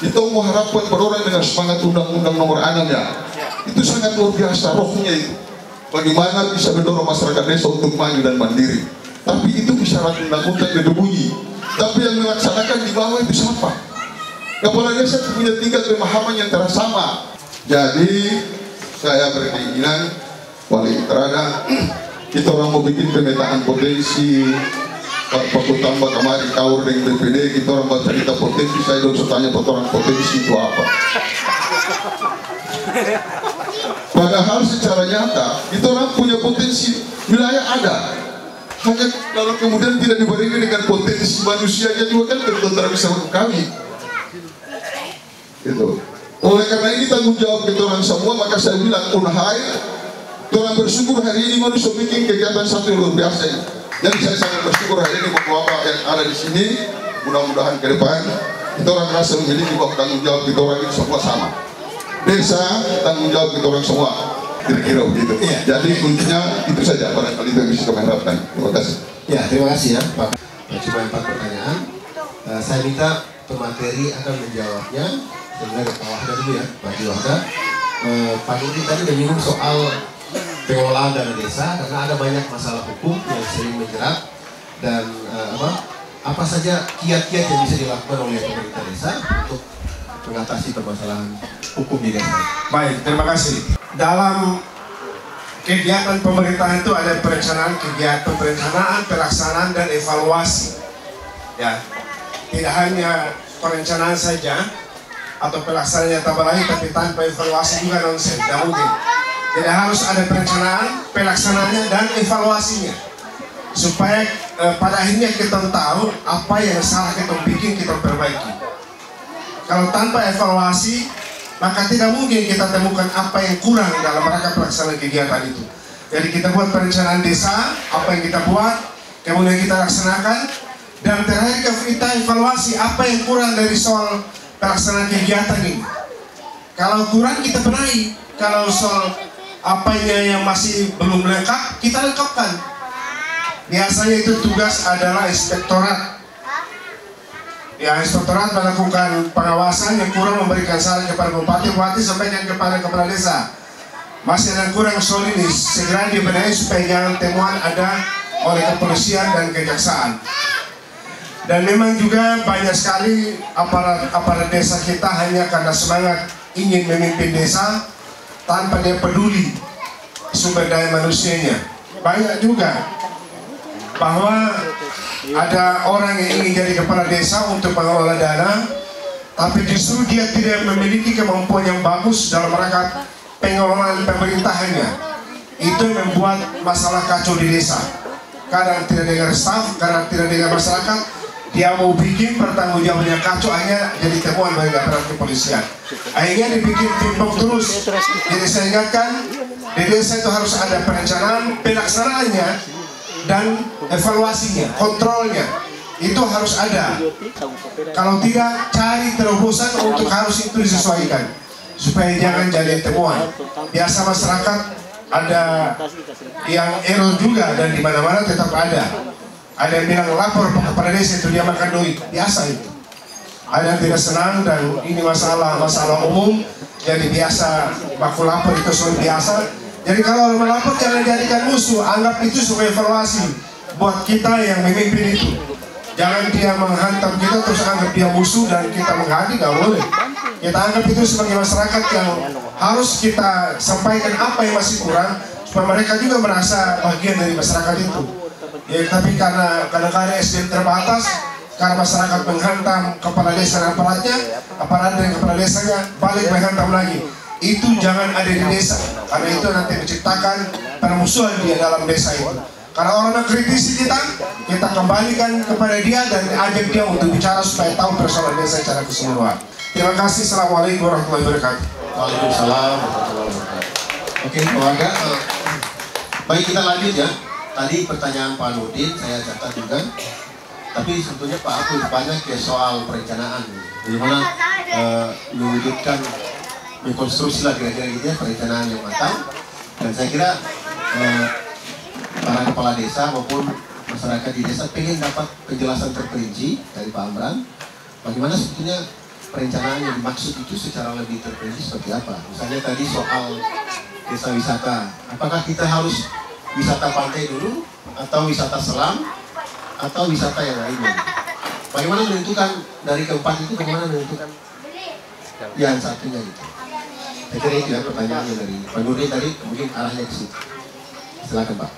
S9: kita mengharapkan pada orang dengan semangat undang-undang nomor 6 ya. Itu sangat luar biasa rohnya itu. bagaimana bisa mendorong masyarakat desa untuk maju dan mandiri. Tapi itu isyarat undang-undang dan bunyi. Tapi yang melaksanakan di bawah itu siapa? Kepala desa punya tingkat pemahaman yang sama. Jadi saya berkeinginan wali terada kita orang mau bikin pemetaan potensi Pak tambah kemarin kawur dengan BPD, kita orang baca cerita potensi, saya dong tanya orang potensi itu apa. Padahal secara nyata kita orang punya potensi wilayah ada, hanya kalau kemudian tidak dibarengi dengan potensi manusianya juga kan tidak bisa kami. Gitu. Oleh karena ini tanggung jawab kita orang semua, maka saya bilang unhai, orang bersyukur hari ini manusia bikin kegiatan satu yang luar biasa ini. Jadi saya sangat bersyukur hari ini bahwa Bapak yang ada di sini, mudah-mudahan ke depan kita orang rasa memiliki bahwa tanggung jawab kita orang itu semua sama. Desa tanggung jawab kita orang semua, kira-kira begitu.
S1: Iya.
S9: Jadi kuncinya itu saja barangkali itu yang bisa kami harapkan. Terima kasih.
S1: Ya, terima kasih ya Pak. Cuma 4 pertanyaan. Saya minta pemateri akan menjawabnya. Sebenarnya Pak Wahda dulu ya, Pak Wahda. Pak Nurdin tadi menyinggung soal pengelolaan dana desa karena ada banyak masalah hukum yang sering menjerat dan apa saja kiat-kiat yang bisa dilakukan oleh pemerintah desa untuk mengatasi permasalahan hukum di desa.
S3: Baik, terima kasih. Dalam kegiatan pemerintahan itu ada perencanaan, kegiatan perencanaan, pelaksanaan dan evaluasi. Ya, tidak hanya perencanaan saja atau pelaksanaannya tambah lagi, tapi tanpa evaluasi juga nonsen, tidak mungkin. Jadi harus ada perencanaan, pelaksanaannya dan evaluasinya supaya pada akhirnya kita tahu apa yang salah kita bikin, kita perbaiki. Kalau tanpa evaluasi maka tidak mungkin kita temukan apa yang kurang dalam rangka pelaksanaan kegiatan itu. Jadi kita buat perencanaan desa, apa yang kita buat, kemudian kita laksanakan, dan terakhir kita evaluasi apa yang kurang dari soal pelaksanaan kegiatan ini. Kalau kurang kita benahi, kalau soal apanya yang masih belum lengkap kita lengkapkan. Biasanya itu tugas adalah inspektorat. Ya, inspektorat melakukan pengawasan yang kurang, memberikan saran kepada bupati sampaikan kepada kepala desa. Masih ada kurang soal ini, segera dibenahi supaya jangan temuan ada oleh kepolisian dan kejaksaan. Dan memang juga banyak sekali aparat desa kita hanya karena semangat ingin memimpin desa tanpa dia peduli sumber daya manusianya. Banyak juga bahwa ada orang yang ingin jadi kepala desa untuk mengelola dana, tapi justru dia tidak memiliki kemampuan yang bagus dalam rangka pengelolaan pemerintahannya. Itu yang membuat masalah kacau di desa. Kadang tidak dengar staf, kadang tidak dengar masyarakat. Dia mau bikin pertanggungjawabannya kacau, hanya jadi temuan bagi aparat kepolisian. Akhirnya dibikin timbang terus. Jadi saya ingatkan, di desa itu harus ada perencanaan, pelaksanaannya, dan evaluasinya, kontrolnya. Itu harus ada. Kalau tidak, cari terobosan untuk harus itu disesuaikan, supaya jangan jadi temuan. Biasa masyarakat ada yang error juga, dan di mana-mana tetap ada. Ada yang bilang lapor kepada desa itu dia makan duit, biasa itu. Ada yang tidak senang dan ini masalah umum, jadi biasa baku lapor itu selalu biasa. Jadi kalau melapor jangan jadikan musuh, anggap itu sebagai evaluasi buat kita yang memimpin itu. Jangan dia menghantam kita terus anggap dia musuh dan kita menghadi, nggak boleh. Kita anggap itu sebagai masyarakat yang harus kita sampaikan apa yang masih kurang supaya mereka juga merasa bagian dari masyarakat itu. Ya, tapi karena kadang-kadang SDM terbatas, karena masyarakat menghantam kepala desa dan aparat dan kepala desanya balik menghantam lagi. Itu jangan ada di desa, karena itu nanti menciptakan permusuhan di dalam desa itu. Karena orang mengkritisi kita kembalikan kepada dia dan ajak dia untuk bicara supaya tahu persoalan desa secara keseluruhan. Terima kasih. Assalamualaikum warahmatullahi wabarakatuh.
S1: Waalaikumsalam warahmatullahi wabarakatuh. Oke, keluarga, baik kita lanjut ya. Tadi pertanyaan Pak Nurdin saya catat juga, tapi sebetulnya Pak aku banyak ya soal perencanaan, bagaimana mewujudkan, mengkonstruksi lah kira-kira gitu ya perencanaan yang matang. Dan saya kira para kepala desa maupun masyarakat di desa pengen dapat penjelasan terperinci dari Pak Amran, bagaimana sebetulnya perencanaan yang dimaksud itu secara lebih terperinci seperti apa. Misalnya tadi soal desa wisata. Apakah kita harus wisata pantai dulu, atau wisata selam, atau wisata yang lainnya? Bagaimana menentukan dari keempat itu, bagaimana menentukan yang satunya gitu? Saya kira itu ya pertanyaannya dari Pak Nurdin tadi, mungkin arahnya ke situ. Silakan Pak.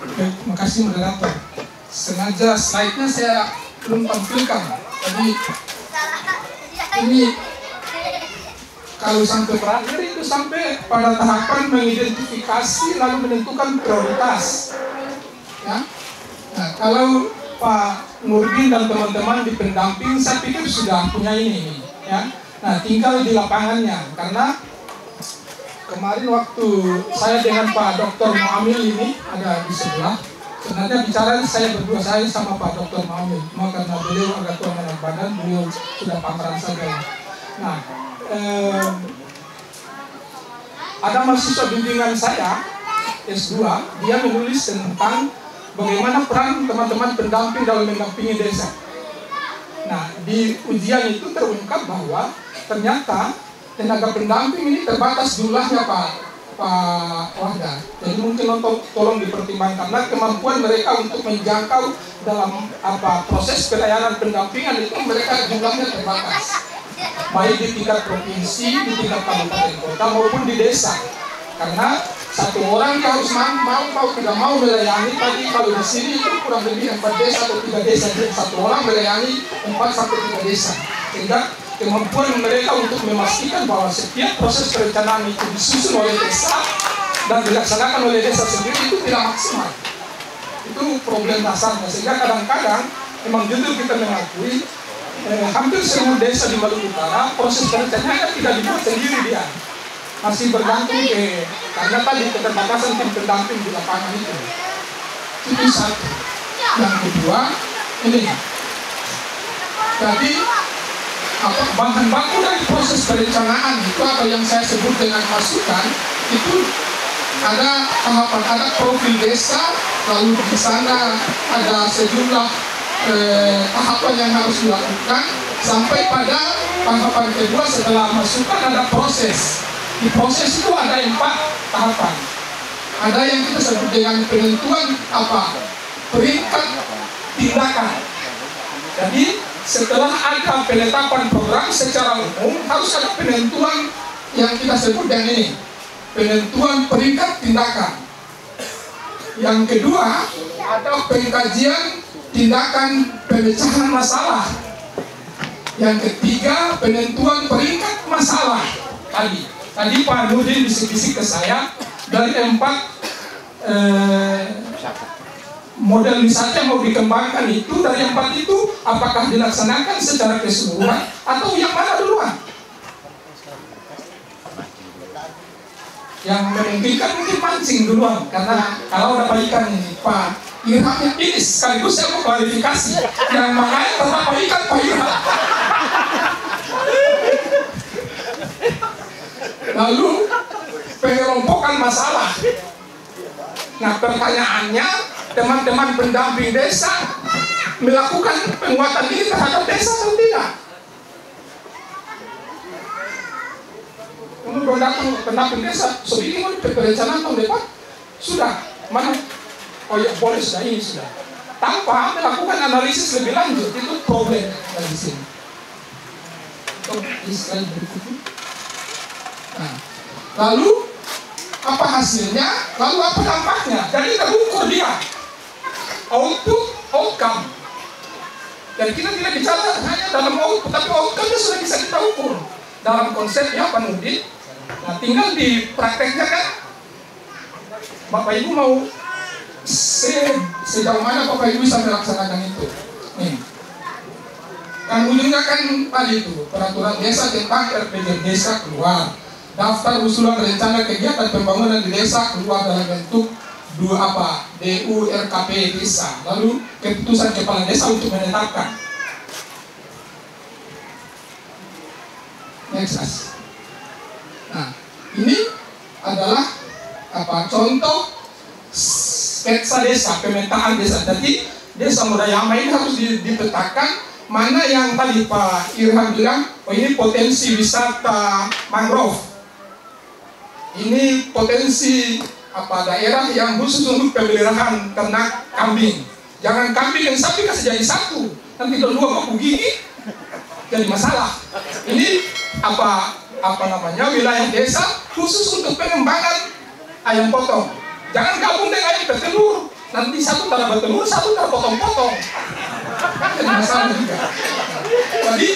S2: Oke, makasih moderator. Sengaja slide-nya saya belum tampilkan. Jadi ini kalau sampai terakhir itu sampai pada tahapan mengidentifikasi lalu menentukan prioritas. Ya. Nah, kalau Pak Nurdin dan teman-teman di pendamping saya pikir sudah punya ini, ya. Nah, tinggal di lapangannya, karena kemarin waktu saya dengan Pak Dr. Muamil ini ada di sebelah, sebenarnya bicara saya berdua, saya sama Pak Dr. Muamil, cuma karena beliau agak tua anak badan, beliau sudah pameran saja. Nah, ada mahasiswa bimbingan saya S2, dia menulis tentang bagaimana peran teman-teman pendamping dalam mendampingi desa. Nah, di ujian itu terungkap bahwa ternyata tenaga pendamping ini terbatas jumlahnya Pak Wahda. Jadi mungkin tolong dipertimbangkan, karena kemampuan mereka untuk menjangkau dalam proses pelayanan pendampingan itu mereka jumlahnya terbatas. Baik di tingkat provinsi, di tingkat kabupaten kota maupun di desa. Karena satu orang harus mau tidak mau melayani tadi, kalau di sini itu kurang lebih 4 desa atau 3 desa, satu orang melayani 4 sampai 3 desa. Sehingga kemampuan mereka untuk memastikan bahwa setiap proses perencanaan itu disusun oleh desa dan dilaksanakan oleh desa sendiri itu tidak maksimal. Itu problem dasarnya. Sehingga kadang-kadang memang jujur kita mengakui hampir semua desa di Maluku Utara proses perencanaan tidak dibuat sendiri dia. Masih bergantung karena tadi keterbatasan tim pendamping di lapangan itu. Itu satu. Yang kedua, ini. Jadi bahan baku dari proses perencanaan itu apa yang saya sebut dengan masukan itu ada tahapan, ada profil desa, lalu di sana ada sejumlah tahapan yang harus dilakukan sampai pada tahapan kedua setelah masukan ada proses. Di proses itu ada 4 tahapan. Ada yang kita sebut dengan penentuan peringkat tindakan. Jadi setelah ada penetapan program secara umum harus ada penentuan yang kita sebut dengan ini, penentuan peringkat tindakan. Yang kedua ada pengkajian tindakan pemecahan masalah. Yang ketiga penentuan peringkat masalah. Tadi Pak Nurdin bisik-bisik ke saya dari 4 model wisata yang mau dikembangkan itu, dari 4 itu apakah dilaksanakan secara keseluruhan atau yang mana duluan? Yang memungkinkan mungkin mancing duluan, karena kalau ada ikan ini Pak Irham ini sekaligus saya mau klarifikasi yang mana yang terdapat ikan Pak Irham. Lalu pengelompokan masalah. Nah, pertanyaannya, teman-teman pendamping desa melakukan penguatan ini terhadap desa atau tidak? Kemudian datang pendamping desa, so ini mau perencanaan tahun depan sudah mana? Oh ya boleh sudah, ini sudah. Tanpa melakukan analisis lebih lanjut, itu problem dari sini. Slide berikutnya. Nah, lalu apa hasilnya? Lalu apa dampaknya? Jadi terukur dia outcome. Jadi kita tidak bicara hanya dalam output, tapi outcome-nya sudah bisa kita ukur dalam konsepnya Pak Nurdin. Nah, tinggal di prakteknya kan, Bapak Ibu mau sejauh mana Bapak Ibu bisa melaksanakan itu. Nih, kan ujungnya kan tadi itu peraturan desa tentang RPJ desa keluar. Daftar usulan rencana kegiatan pembangunan di desa keluar dalam bentuk DU RKP desa. Lalu keputusan kepala desa untuk menetapkan. Next. Nah, ini adalah contoh sketsa desa, pemetaan desa. Jadi desa Mudayama ini harus dipetakan mana yang tadi Pak Irham bilang, oh ini potensi wisata mangrove. ini potensi daerah yang khusus untuk pemeliharaan ternak kambing. Jangan kambing dan sapi kasih jadi satu, nanti kedua baku gigi jadi masalah. Ini wilayah desa khusus untuk pengembangan ayam potong. Jangan gabung dengan ayam petelur, nanti satu tak bertelur, satu tak potong-potong, jadi masalah juga. Jadi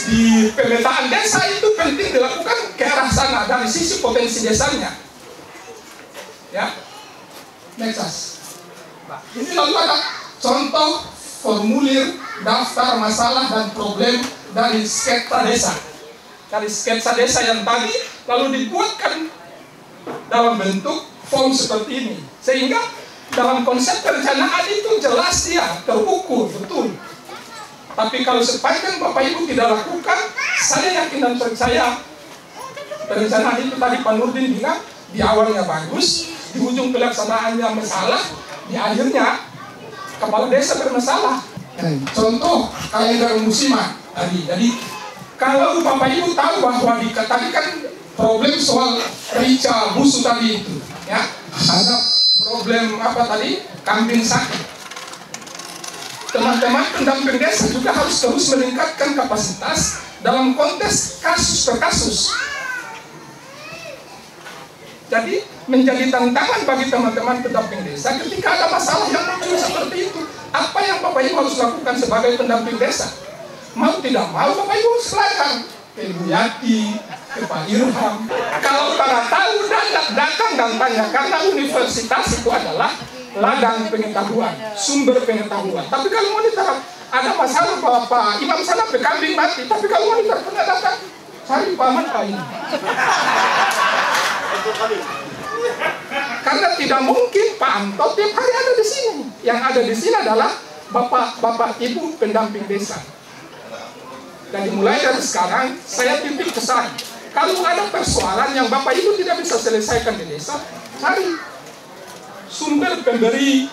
S2: di pemetaan desa itu penting dilakukan ke arah sana dari sisi potensi desanya. Ya, next. Ini lalu ada contoh formulir daftar masalah dan problem dari sketsa desa. Dari sketsa desa yang tadi lalu dibuatkan dalam bentuk form seperti ini, sehingga dalam konsep perencanaan itu jelas dia terukur betul. Tapi kalau sepanjang Bapak Ibu tidak lakukan, saya yakin dan percaya perencanaan itu tadi Pak Nurdin bilang di awalnya bagus, di ujung pelaksanaannya masalah, di akhirnya kepala desa bermasalah. Contoh kalender musiman tadi. Jadi kalau Bapak Ibu tahu bahwa tadi kan problem soal rica busuk tadi itu, ya ada problem kambing sakit. Teman-teman pendamping desa juga harus terus meningkatkan kapasitas dalam konteks kasus per kasus. Jadi menjadi tantangan bagi teman-teman pendamping desa ketika ada masalah yang muncul seperti itu. Apa yang Bapak Ibu harus lakukan sebagai pendamping desa? Mau tidak mau Bapak Ibu harus belajar ke Ibu Yati, ke Pak Irham. Kalau para tahu datang dan tanya, karena universitas itu adalah ladang pengetahuan, sumber pengetahuan. Tapi kalau monitor ada masalah Pak Imam sana kambing mati, tapi kalau monitor pernah datang cari paman Pak ini. Karena tidak mungkin Pak Anto tiap hari ada di sini. Yang ada di sini adalah bapak ibu pendamping desa. Dan dimulai dari sekarang saya titip pesan, kalau ada persoalan yang Bapak Ibu tidak bisa selesaikan di desa, cari sumber pemberi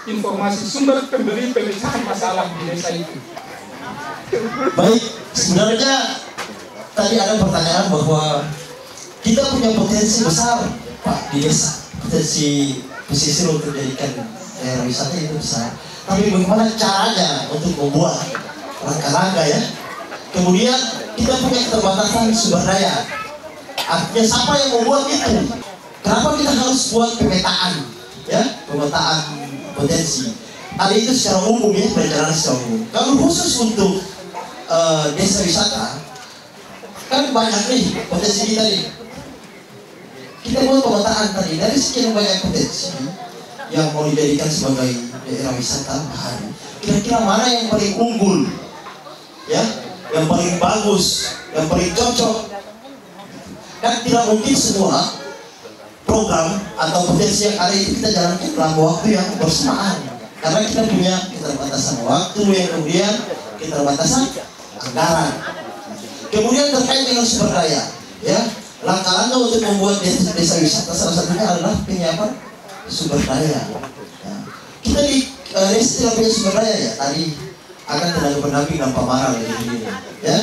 S2: informasi, sumber pemberi pemecahan masalah di desa itu.
S6: Baik, sebenarnya tadi ada pertanyaan bahwa kita punya potensi besar Pak di desa, potensi pesisir untuk dijadikan daerah wisata itu besar. Tapi bagaimana caranya untuk membuat langkah-langkah ya? Kemudian kita punya keterbatasan sumber daya. Artinya siapa yang membuat itu? Kenapa kita harus buat pemetaan? Ya, pemetaan potensi. Tadi itu secara umum ya, perencanaan secara umum. Kalau khusus untuk desa wisata, kan banyak nih potensi kita nih. Kita buat pemetaan tadi dari sekian banyak potensi yang mau dijadikan sebagai daerah wisata bahari. Kira-kira mana yang paling unggul, ya, yang paling bagus, yang paling cocok? Dan tidak mungkin semua program atau potensi yang ada itu kita jalankan dalam waktu yang bersamaan, karena kita punya keterbatasan waktu, yang kemudian keterbatasan anggaran. Kemudian terkait dengan sumber daya, ya, langkah-langkah untuk membuat desa wisata salah satunya adalah penyiapan sumber daya. Ya. Kita di desa tidak punya sumber daya ya, tadi akan tenaga pendamping dan pameran ini, ya.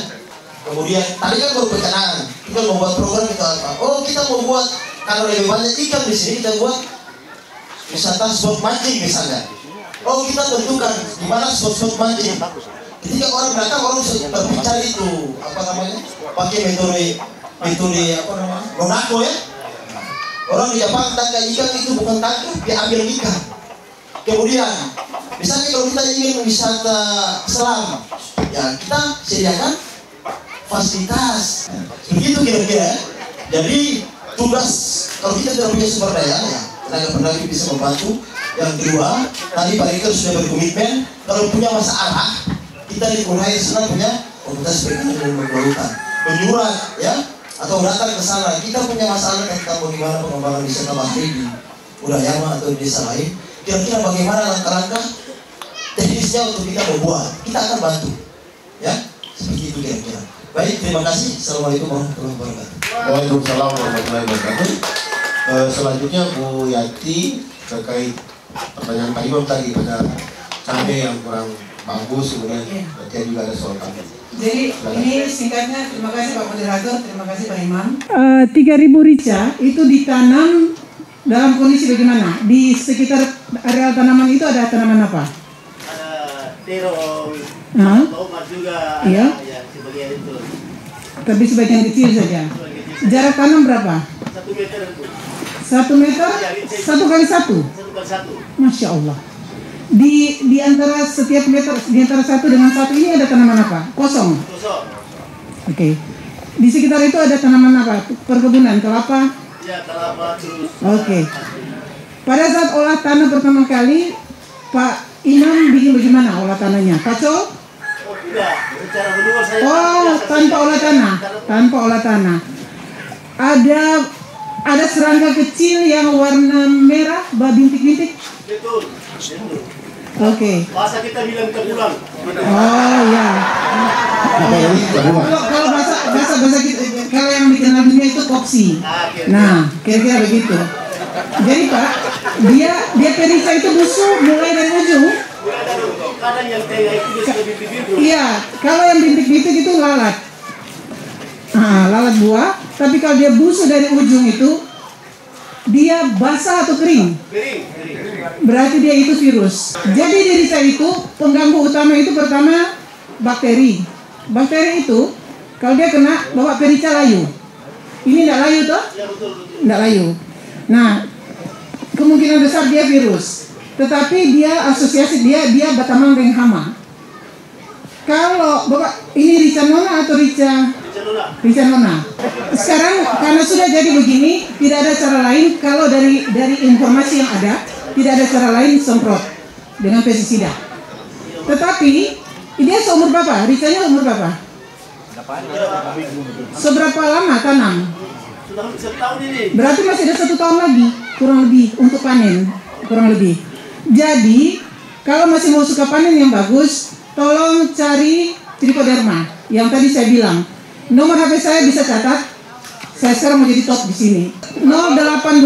S6: Kemudian tadi kan baru perencanaan, kita membuat program itu apa? Oh, kita membuat kalau lebih banyak ikan di sini kita buat wisata spot mancing misalnya. Oh, kita tentukan di mana spot mancing. Ketika orang datang, orang berbicara itu pakai metode Monako ya. Orang di Jepang tangkap ikan itu bukan tangkap, dia ambil ikan. Kemudian misalnya kalau kita ingin wisata selam, ya kita sediakan fasilitas. Begitu kira-kira. Jadi tugas kalau kita tidak punya sumber daya, ya tenaga pendamping bisa membantu. Yang kedua, tadi Pak Rektor sudah berkomitmen kalau punya masalah, kita di Purhai sana punya komunitas perikanan dan kelautan, menyurat ya, atau datang ke sana. Kita punya masalah tentang bagaimana pengembangan wisata bahari di Udayama atau di desa lain. Kira-kira bagaimana langkah-langkah teknisnya untuk kita membuat, kita akan bantu, ya seperti itu kira-kira. Baik, terima kasih. Assalamualaikum warahmatullahi wabarakatuh.
S1: Waalaikumsalam warahmatullahi wabarakatuh. Selanjutnya Bu Yati terkait pertanyaan Pak Imam tadi pada cabai yang kurang bagus, kemudian nanti juga ada soal kami.
S4: Jadi ini singkatnya, terima kasih Pak Moderator, terima kasih Pak Imam. 3.000 rica itu ditanam dalam kondisi bagaimana? Di sekitar areal tanaman itu ada tanaman apa?
S8: Ada terong, tomat juga,
S4: iya.
S8: Ya, sebagian itu.
S4: Tapi sebagian kecil saja. Jarak tanam berapa?
S8: 1 meter itu.
S4: 1 meter? 1 kali 1?
S8: 1 kali 1.
S4: Masya Allah. Di antara setiap meter, di antara satu dengan satu ini ada tanaman apa? Kosong?
S8: Kosong.
S4: Oke. Di sekitar itu ada tanaman apa? Perkebunan, kelapa?
S8: Ya, kelapa terus.
S4: Oke. Pada saat olah tanah pertama kali, Pak Imam bikin bagaimana olah tanahnya? Kacau?
S8: Oh, tidak. Secara manual saya.
S4: Oh, tanpa olah tanah. Tanpa olah tanah. Ada serangga kecil yang warna merah, bintik-bintik.
S8: Betul.
S4: Oke.
S8: Bahasa kita bilang kebulang.
S4: Oh ya. Kalau bahasa kita, kalau yang dikenal dunia itu kopsi. Nah, kira-kira begitu. Jadi Pak, dia perica itu busuk mulai dari ujung.
S8: Kadang yang tengah itu sudah bintik-bintik.
S4: Iya, kalau yang bintik-bintik itu lalat. Nah, lalat buah. Tapi kalau dia busuk dari ujung itu, dia basah atau kering?
S8: Kering.
S4: Berarti dia itu virus. Jadi di rica itu pengganggu utama itu pertama bakteri. Bakteri itu kalau dia kena bawa perica layu. Ini tidak layu toh?
S8: Ya, betul.
S4: Tidak layu. Nah, kemungkinan besar dia virus. Tetapi dia asosiasi dia berteman dengan hama. Kalau Bapak ini rica nona atau rica nona. Sekarang karena sudah jadi begini, tidak ada cara lain kalau dari informasi yang ada, tidak ada cara lain semprot dengan pestisida. Tetapi dia seumur berapa? Ricanya umur berapa? Seberapa lama tanam?
S8: Sudah setahun ini.
S4: Berarti masih ada 1 tahun lagi, kurang lebih untuk panen, kurang lebih. Jadi kalau masih mau suka panen yang bagus, tolong cari trichoderma. Yang tadi saya bilang. Nomor HP saya bisa catat. Saya sekarang mau jadi top di sini. 0812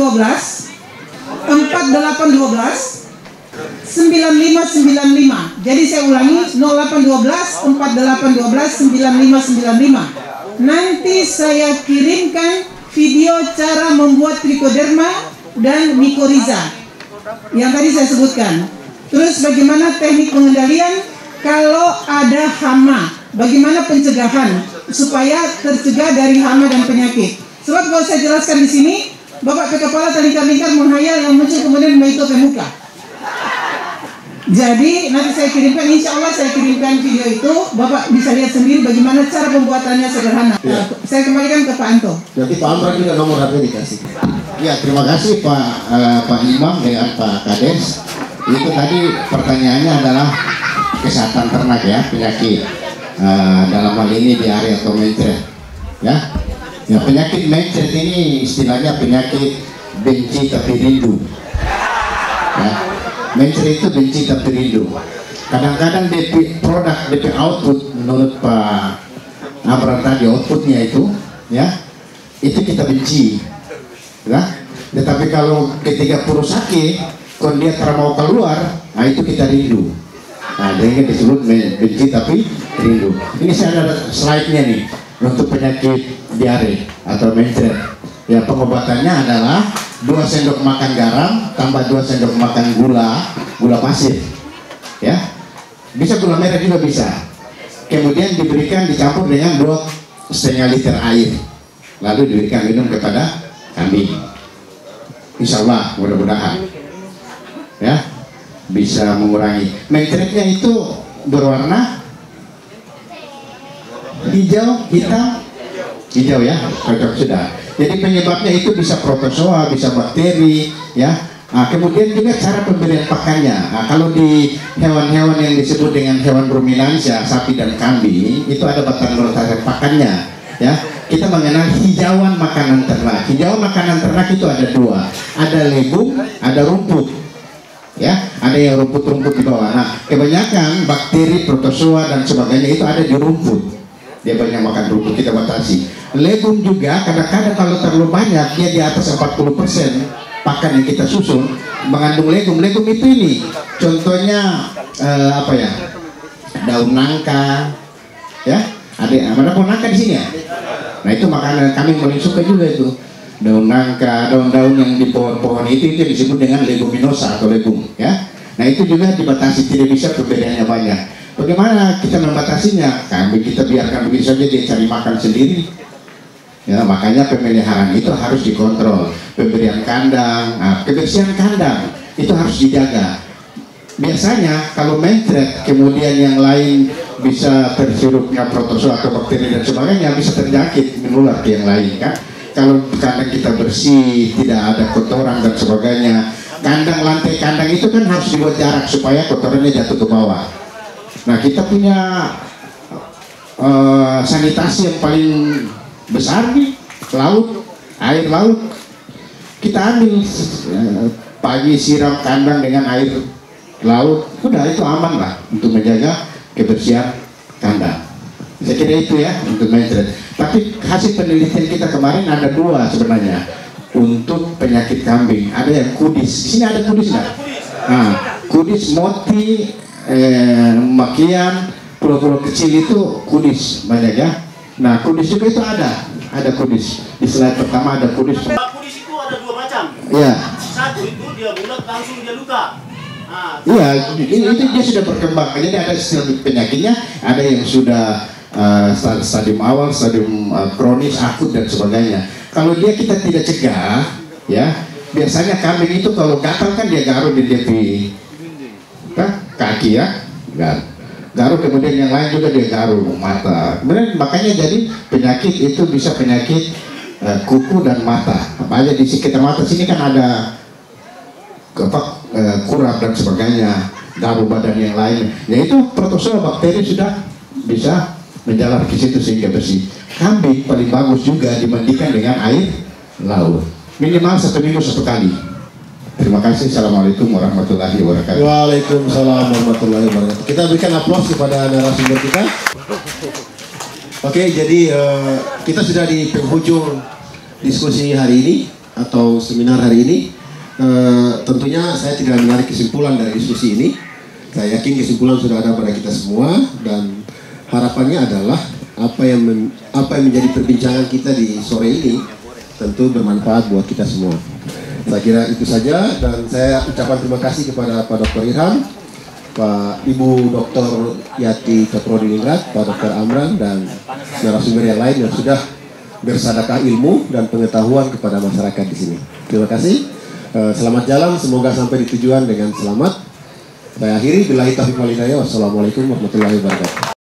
S4: 4812 9595. Jadi saya ulangi 0812 4812 9595. Nanti saya kirimkan video cara membuat trichoderma dan mycorrhiza yang tadi saya sebutkan. Terus bagaimana teknik pengendalian kalau ada hama, bagaimana pencegahan supaya tercegah dari hama dan penyakit. Sebab kalau saya jelaskan di sini, Bapak kepala terlingkar-lingkar menghayal yang muncul kemudian itu muka. Jadi nanti saya kirimkan, insya Allah saya kirimkan video itu, Bapak bisa lihat sendiri bagaimana cara pembuatannya sederhana.
S5: Ya.
S4: Saya kembalikan ke Pak Anto.
S5: Jadi Pak Amran juga nomor HP dikasih. Ya, terima kasih Pak Imam dengan Pak Kades. Itu tadi pertanyaannya adalah kesehatan ternak ya, penyakit dalam hal ini diare atau mencret ya. Ya, penyakit mencret ini istilahnya penyakit benci tapi rindu ya. Mencret itu benci tapi rindu. Kadang-kadang DP produk, DP output menurut Pak Amran tadi, outputnya itu ya, itu kita benci ya. Tetapi kalau ketika perut sakit kalau dia tak mau keluar, nah itu kita rindu. Nah, ini disebut benci tapi rindu. Ini saya ada slide-nya nih untuk penyakit diare atau mencret. Ya, pengobatannya adalah 2 sendok makan garam tambah 2 sendok makan gula pasir. Ya, bisa gula merah juga bisa. Kemudian diberikan dicampur dengan 2,5 liter air, lalu diberikan minum kepada kambing. Insya Allah mudah-mudahan ya bisa mengurangi. Mencretnya itu berwarna hijau, hitam, hijau ya, cocok sudah. Jadi penyebabnya itu bisa protozoa, bisa bakteri ya. Nah, kemudian juga cara pemberian pakannya. Nah, kalau di hewan-hewan yang disebut dengan hewan ruminansia, sapi dan kambing, itu ada batang rotasi pakannya ya. Kita mengenal hijauan makanan ternak. Hijauan makanan ternak itu ada 2, ada legum, ada rumput ya, ada yang rumput-rumput di bawah. Nah, kebanyakan bakteri, protozoa dan sebagainya itu ada di rumput. Dia banyak makan rumput, kita batasi. Legum juga kadang-kadang kalau terlalu banyak, dia di atas 40% pakan yang kita susun mengandung legum. Legum itu ini contohnya apa ya, daun nangka ya, Ada pohon nangka di sini ya? Nah itu makanan kami paling suka juga itu. Daun nangka, daun-daun yang di pohon-pohon itu yang disebut dengan leguminosa atau legum ya. Nah itu juga dibatasi, tidak bisa pemberiannya banyak. Bagaimana kita membatasinya? Kambing kita biarkan begitu saja, dia cari makan sendiri. Ya, makanya pemeliharaan itu harus dikontrol. Pemberian kandang, kebersihan kandang itu harus dijaga. Biasanya kalau mencret kemudian yang lain bisa tersurupnya protozoa atau bakteri dan sebagainya, bisa terjangkit menular ke yang lain kan. Kalau kandang kita bersih, tidak ada kotoran dan sebagainya, kandang, lantai kandang itu kan harus dibuat jarak supaya kotorannya jatuh ke bawah. Nah kita punya sanitasi yang paling besar nih, laut, air laut. Kita ambil pagi siram kandang dengan air laut, udah itu aman lah untuk menjaga kebersihan kandang. Saya kira itu ya untuk mencret. Tapi hasil penelitian kita kemarin ada 2 sebenarnya untuk penyakit kambing. Ada yang kudis. Di sini ada kudis nggak? Nah, kudis, moti, makian, pulau-pulau kecil itu kudis banyak ya. Nah, kudis juga itu ada kudis. Di slide pertama ada kudis.
S8: Kudis itu ada 2 macam.
S5: Iya.
S8: Satu itu dia bulat langsung dia luka.
S5: Iya, itu dia sudah berkembang. Jadi ada penyakitnya, ada yang sudah stadium awal, stadium kronis, akut dan sebagainya. Kalau kita tidak cegah, ya biasanya kambing itu kalau gatal kan dia garuk di kaki ya, garuk, kemudian yang lain juga dia garuk mata. Kemudian makanya jadi penyakit itu bisa penyakit kuku dan mata. Apa aja di sekitar mata sini kan ada kurap dan sebagainya, garuk badan yang lain. Ya itu protozoa bakteri sudah bisa menjalar ke situ sehingga bersih. Kambing paling bagus juga dimandikan dengan air laut, minimal 1 minggu 1 kali. Terima kasih. Assalamualaikum warahmatullahi wabarakatuh.
S1: Waalaikumsalam warahmatullahi wabarakatuh. Kita berikan aplaus kepada narasumber kita. Oke, jadi kita sudah di penghujung diskusi hari ini atau seminar hari ini. Tentunya saya tidak menarik kesimpulan dari diskusi ini. Saya yakin kesimpulan sudah ada pada kita semua, dan harapannya adalah apa yang menjadi perbincangan kita di sore ini tentu bermanfaat buat kita semua. Saya kira itu saja, dan saya ucapkan terima kasih kepada Pak Dr. Irham, Pak Ibu Dr. Yati Caprodininggrat, Pak Dr. Amran, dan narasumber yang lain yang sudah bersadakah ilmu dan pengetahuan kepada masyarakat di sini. Terima kasih. Selamat jalan, semoga sampai di tujuan dengan selamat. Saya akhiri, billahi taufiq wal hidayah. Wassalamualaikum warahmatullahi wabarakatuh.